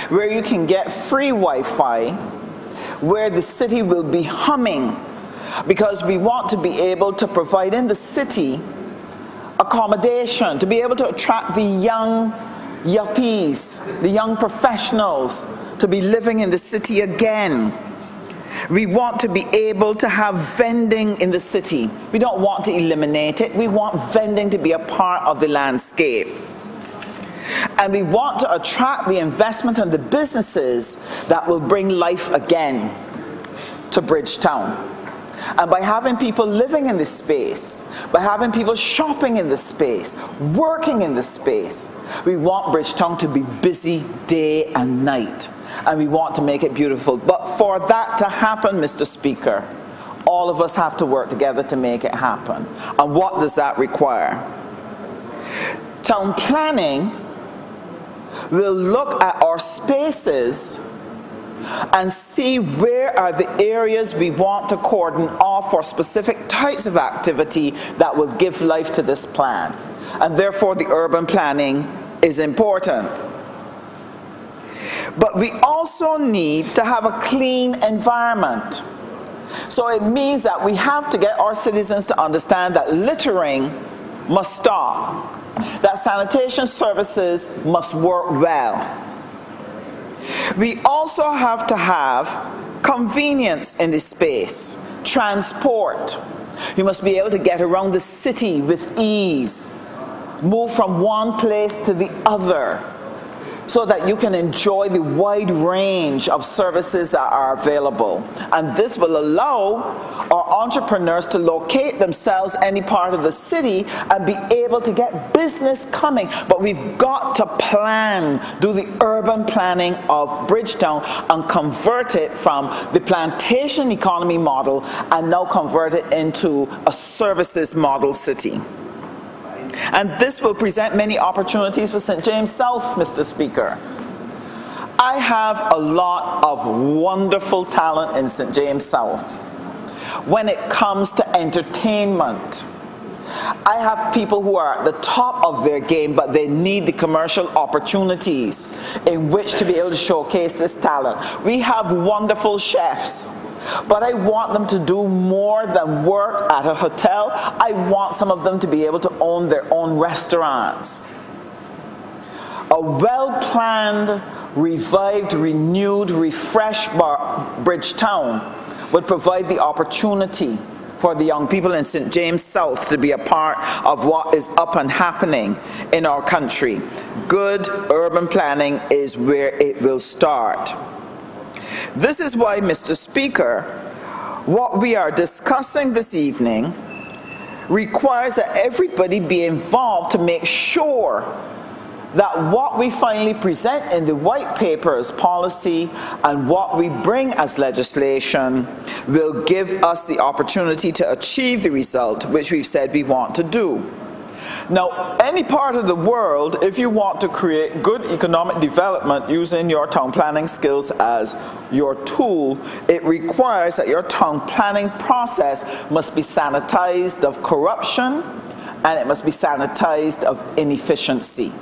where you can get free Wi-Fi, where the city will be humming, because we want to be able to provide in the city accommodation, to be able to attract the young yuppies, the young professionals, to be living in the city again. We want to be able to have vending in the city. We don't want to eliminate it. We want vending to be a part of the landscape. And we want to attract the investment and the businesses that will bring life again to Bridgetown. And by having people living in this space, by having people shopping in this space, working in this space, we want Bridgetown to be busy day and night. And we want to make it beautiful. But for that to happen, Mr. Speaker, all of us have to work together to make it happen. And what does that require? Town planning will look at our spaces and see where are the areas we want to cordon off for specific types of activity that will give life to this plan. And therefore the urban planning is important. But we also need to have a clean environment. So it means that we have to get our citizens to understand that littering must stop, that sanitation services must work well. We also have to have convenience in this space, transport. You must be able to get around the city with ease, move from one place to the other, so that you can enjoy the wide range of services that are available. And this will allow our entrepreneurs to locate themselves any part of the city and be able to get business coming. But we've got to plan, do the urban planning of Bridgetown and convert it from the plantation economy model and now convert it into a services model city. And this will present many opportunities for St. James South, Mr. Speaker. I have a lot of wonderful talent in St. James South. When it comes to entertainment, I have people who are at the top of their game, but they need the commercial opportunities in which to be able to showcase this talent. We have wonderful chefs, but I want them to do more than work at a hotel. I want some of them to be able to own their own restaurants. A well-planned, revived, renewed, refreshed Bridgetown would provide the opportunity for the young people in St. James South to be a part of what is up and happening in our country. Good urban planning is where it will start. This is why, Mr. Speaker, what we are discussing this evening requires that everybody be involved to make sure that what we finally present in the white paper as policy and what we bring as legislation will give us the opportunity to achieve the result which we've said we want to do. Now, any part of the world, if you want to create good economic development using your town planning skills as your tool, it requires that your town planning process must be sanitized of corruption and it must be sanitized of inefficiency.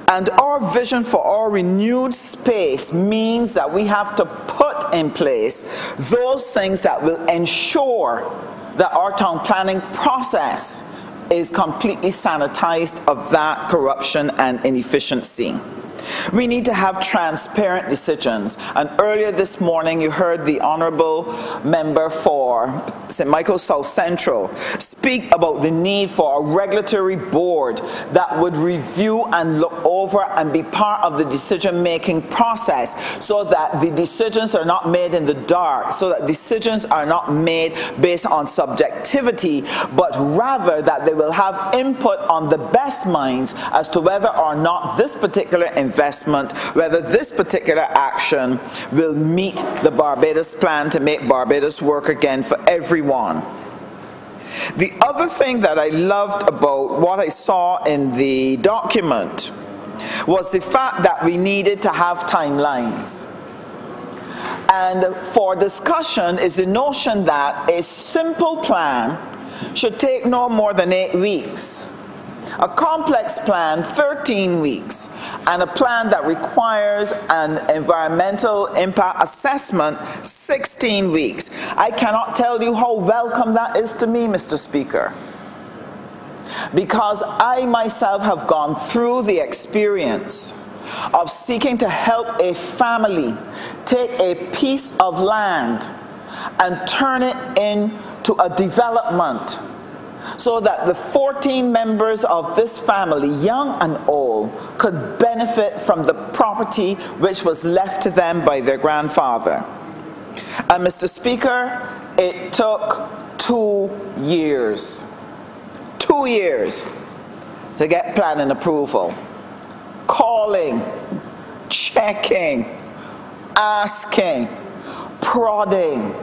And our vision for our renewed space means that we have to put in place those things that will ensure that our town planning process is completely sanitized of that corruption and inefficiency. We need to have transparent decisions. And earlier this morning, you heard the Honourable Member for St. Michael's South Central speak about the need for a regulatory board that would review and look over and be part of the decision-making process so that the decisions are not made in the dark, so that decisions are not made based on subjectivity, but rather that they will have input on the best minds as to whether or not this particular investment, whether this particular action will meet the Barbados plan to make Barbados work again for everyone. The other thing that I loved about what I saw in the document was the fact that we needed to have timelines. And for discussion is the notion that a simple plan should take no more than 8 weeks. A complex plan, 13 weeks, and a plan that requires an environmental impact assessment, 16 weeks. I cannot tell you how welcome that is to me, Mr. Speaker, because I myself have gone through the experience of seeking to help a family take a piece of land and turn it into a development so that the 14 members of this family, young and old, could benefit from the property which was left to them by their grandfather. And Mr. Speaker, it took 2 years. 2 years to get planning approval. Calling, checking, asking, prodding.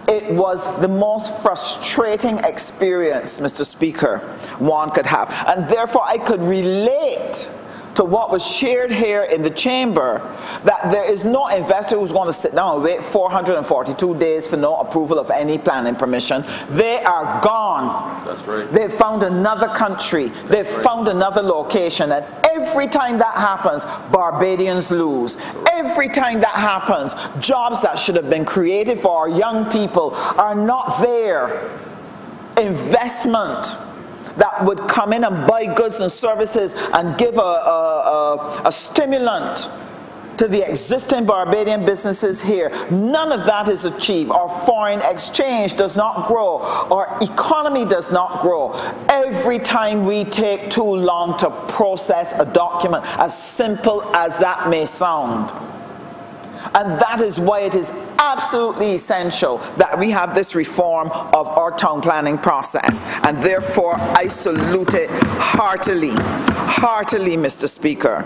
It was the most frustrating experience, Mr. Speaker, one could have. And therefore I could relate to what was shared here in the chamber, that there is no investor who's going to sit down and wait 442 days for no approval of any planning permission. They are gone. That's right. They've found another country. They've found another location. And every time that happens, Barbadians lose. Every time that happens, jobs that should have been created for our young people are not there. Investment that would come in and buy goods and services and give a stimulant to the existing Barbadian businesses here. None of that is achieved. Our foreign exchange does not grow. Our economy does not grow. Every time we take too long to process a document, as simple as that may sound. And that is why it is absolutely essential that we have this reform of our town planning process. And therefore, I salute it heartily, heartily, Mr. Speaker.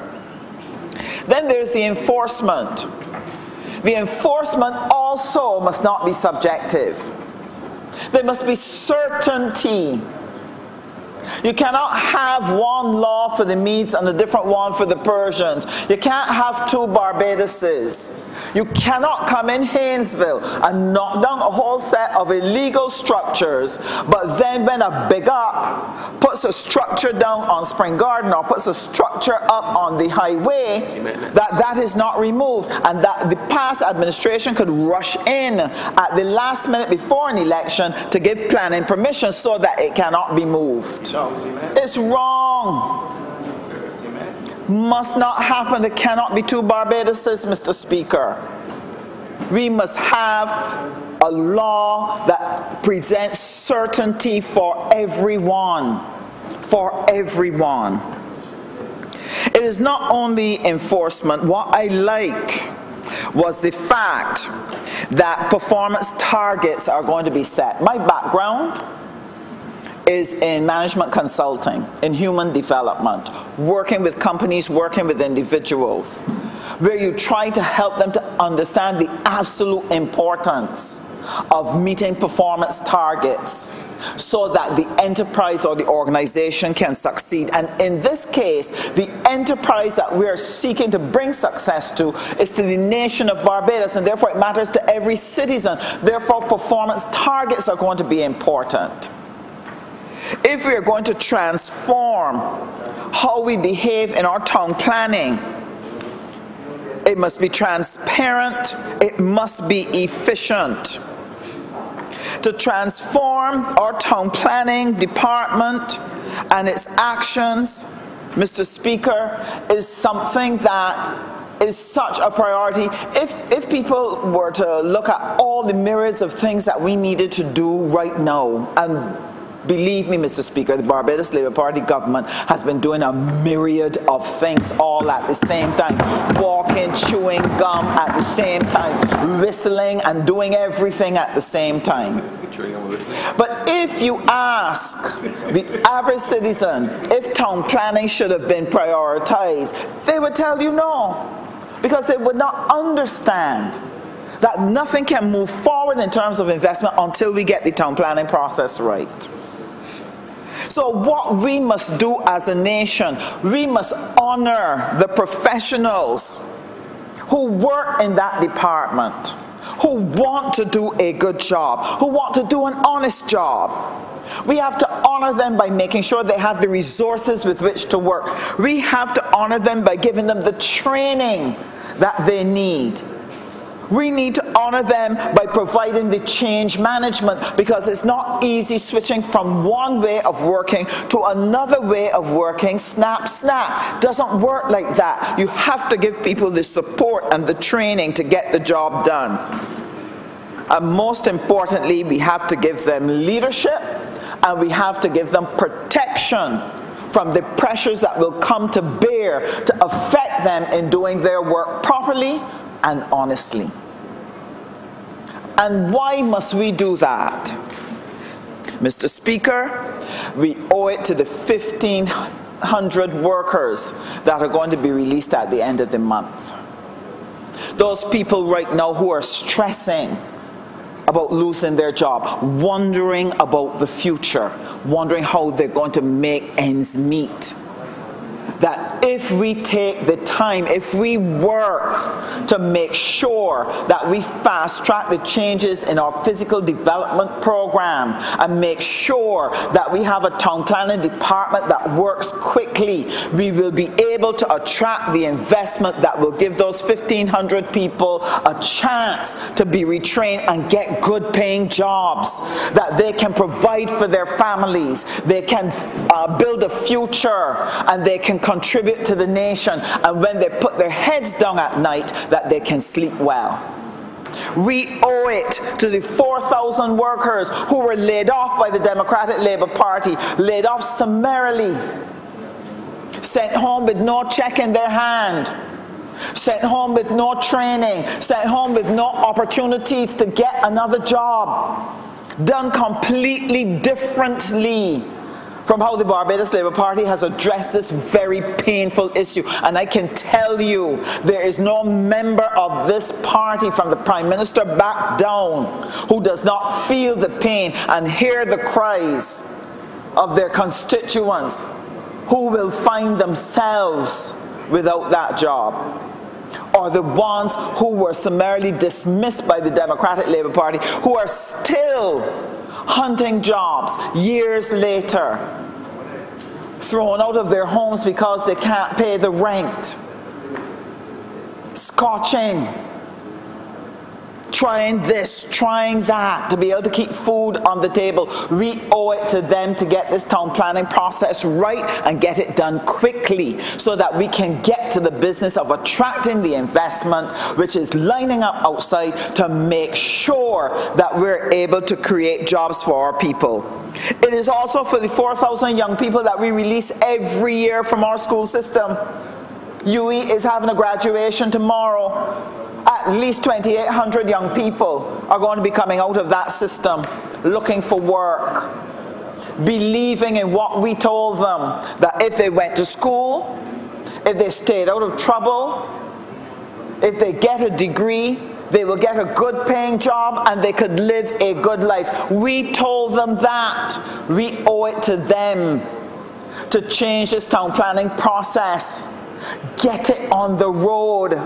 Then there's the enforcement. The enforcement also must not be subjective. There must be certainty. You cannot have one law for the Medes and a different one for the Persians. You can't have two Barbadoses. You cannot come in Haynesville and knock down a whole set of illegal structures, but then when a big up puts a structure down on Spring Garden or puts a structure up on the highway, that is not removed, and that the past administration could rush in at the last minute before an election to give planning permission so that it cannot be moved. It's wrong. Must not happen. There cannot be two Barbadoses, Mr. Speaker. We must have a law that presents certainty for everyone. For everyone. It is not only enforcement. What I like was the fact that performance targets are going to be set. My background is in management consulting, in human development, working with companies, working with individuals, where you try to help them to understand the absolute importance of meeting performance targets so that the enterprise or the organization can succeed. And in this case, the enterprise that we are seeking to bring success to is to the nation of Barbados, and therefore it matters to every citizen. Therefore, performance targets are going to be important. If we are going to transform how we behave in our town planning, it must be transparent, it must be efficient. To transform our town planning department and its actions, Mr. Speaker, is something that is such a priority. If people were to look at all the myriads of things that we needed to do right now, and believe me, Mr. Speaker, the Barbados Labour Party government has been doing a myriad of things all at the same time. Walking, chewing gum at the same time, whistling and doing everything at the same time. But if you ask the average citizen if town planning should have been prioritized, they would tell you no, because they would not understand that nothing can move forward in terms of investment until we get the town planning process right. So what we must do as a nation, we must honor the professionals who work in that department, who want to do a good job, who want to do an honest job. We have to honor them by making sure they have the resources with which to work. We have to honor them by giving them the training that they need. We need to honor them by providing the change management, because it's not easy switching from one way of working to another way of working. Snap, snap. Doesn't work like that. You have to give people the support and the training to get the job done. And most importantly, we have to give them leadership, and we have to give them protection from the pressures that will come to bear to affect them in doing their work properly and honestly. And why must we do that? Mr. Speaker, we owe it to the 1,500 workers that are going to be released at the end of the month. Those people right now who are stressing about losing their job, wondering about the future, wondering how they're going to make ends meet. That if we take the time, if we work to make sure that we fast track the changes in our physical development program and make sure that we have a town planning department that works quickly, we will be able to attract the investment that will give those 1,500 people a chance to be retrained and get good paying jobs that they can provide for their families, they can build a future, and they can contribute to the nation, and when they put their heads down at night, that they can sleep well. We owe it to the 4,000 workers who were laid off by the Democratic Labour Party, laid off summarily, sent home with no check in their hand, sent home with no training, sent home with no opportunities to get another job, done completely differently from how the Barbados Labour Party has addressed this very painful issue. And I can tell you, there is no member of this party, from the Prime Minister back down, who does not feel the pain and hear the cries of their constituents who will find themselves without that job, or the ones who were summarily dismissed by the Democratic Labour Party, who are still hunting jobs years later, thrown out of their homes because they can't pay the rent, scorching, trying this, trying that to be able to keep food on the table. We owe it to them to get this town planning process right and get it done quickly, so that we can get to the business of attracting the investment which is lining up outside to make sure that we're able to create jobs for our people. It is also for the 4,000 young people that we release every year from our school system. UE is having a graduation tomorrow. At least 2,800 young people are going to be coming out of that system looking for work. believing in what we told them, that if they went to school, if they stayed out of trouble, if they get a degree, they will get a good paying job and they could live a good life. We told them that. We owe it to them to change this town planning process. Get it on the road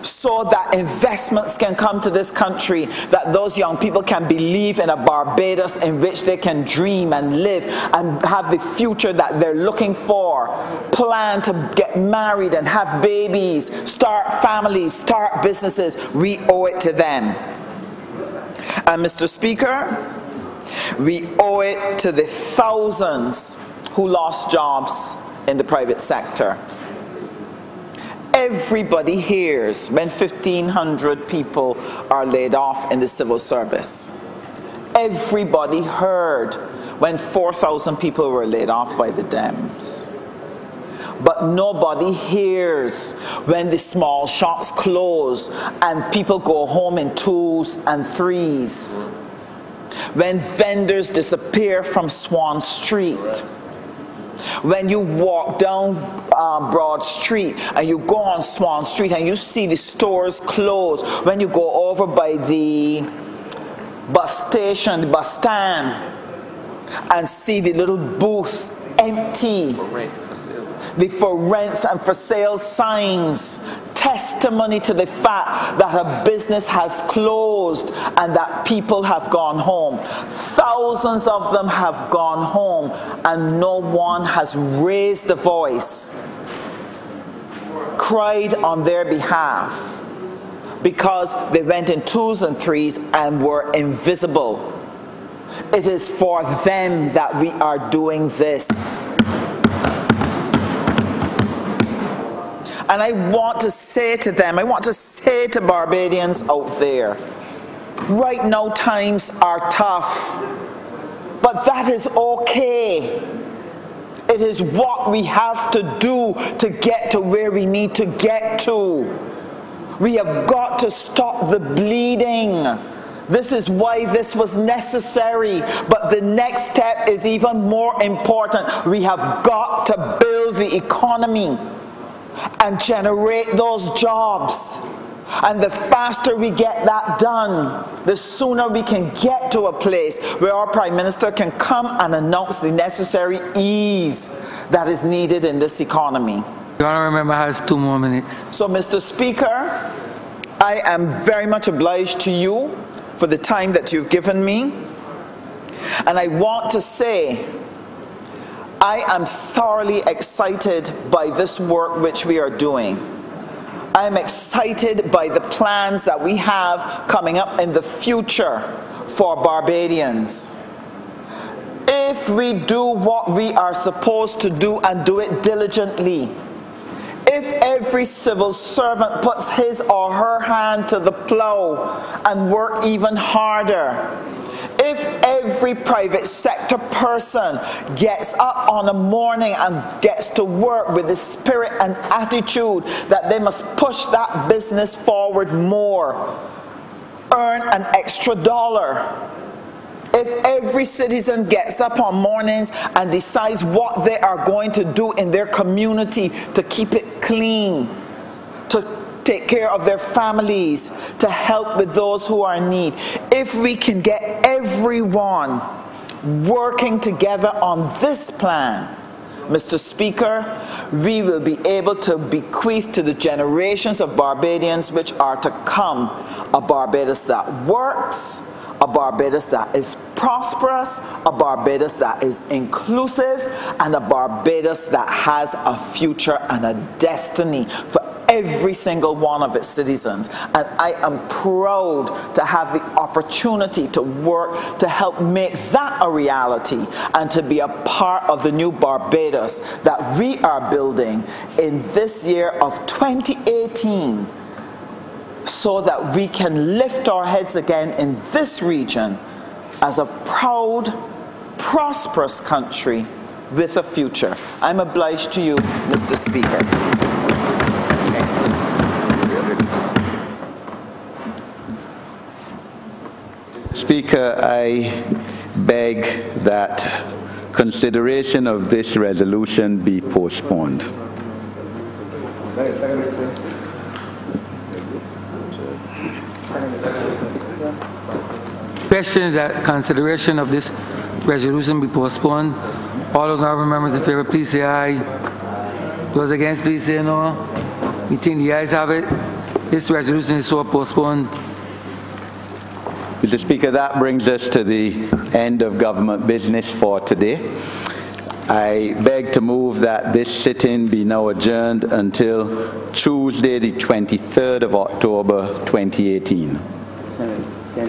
so that investments can come to this country, that those young people can believe in a Barbados in which they can dream and live and have the future that they're looking for, plan to get married and have babies, start families, start businesses. We owe it to them. And Mr. Speaker, we owe it to the thousands who lost jobs in the private sector. Everybody hears when 1,500 people are laid off in the civil service. Everybody heard when 4,000 people were laid off by the Dems. But nobody hears when the small shops close and people go home in 2s and 3s. When vendors disappear from Swan Street. When you walk down Broad Street and you go on Swan Street and you see the stores closed, when you go over by the bus station, the bus stand, and see the little booths empty, the for rents and for sale signs, testimony to the fact that a business has closed and that people have gone home. Thousands of them have gone home and no one has raised a voice, cried on their behalf, because they went in 2s and 3s and were invisible. It is for them that we are doing this. And I want to say to them, I want to say to Barbadians out there, right now times are tough, but that is okay. It is what we have to do to get to where we need to get to. We have got to stop the bleeding. This is why this was necessary, but the next step is even more important. We have got to build the economy and generate those jobs. And the faster we get that done, the sooner we can get to a place where our Prime Minister can come and announce the necessary ease that is needed in this economy. The honourable member has 2 more minutes. So, Mr. Speaker, I am very much obliged to you for the time that you've given me. And I want to say, I am thoroughly excited by this work which we are doing. I am excited by the plans that we have coming up in the future for Barbadians. If we do what we are supposed to do and do it diligently, if every civil servant puts his or her hand to the plow and work even harder, if every private sector person gets up on a morning and gets to work with the spirit and attitude that they must push that business forward more, earn an extra dollar, if every citizen gets up on mornings and decides what they are going to do in their community to keep it clean, to take care of their families, to help with those who are in need, if we can get everyone working together on this plan, Mr. Speaker, we will be able to bequeath to the generations of Barbadians which are to come a Barbados that works, a Barbados that is prosperous, a Barbados that is inclusive, and a Barbados that has a future and a destiny for every single one of its citizens. And I am proud to have the opportunity to work to help make that a reality and to be a part of the new Barbados that we are building in this year of 2018, so that we can lift our heads again in this region as a proud, prosperous country with a future. I'm obliged to you, Mr. Speaker. Speaker, I beg that consideration of this resolution be postponed. Question is that consideration of this resolution be postponed. All those honourable members in favor, please say aye. Those against, please say no. We think the ayes have it. This resolution is so postponed. Mr. Speaker, that brings us to the end of government business for today. I beg to move that this sitting be now adjourned until Tuesday, the 23rd of October, 2018,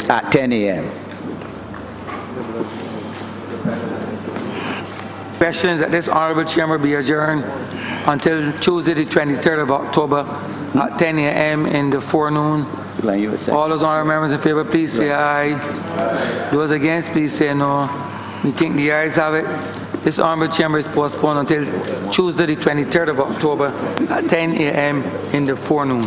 at 10 a.m. Question is that this honourable chamber be adjourned until Tuesday, the 23rd of October, at 10 a.m. in the forenoon. All those honourable members in favor, please say aye. Those against, please say no. We think the ayes have it. This honourable chamber is postponed until Tuesday, the 23rd of October, at 10 a.m. in the forenoon.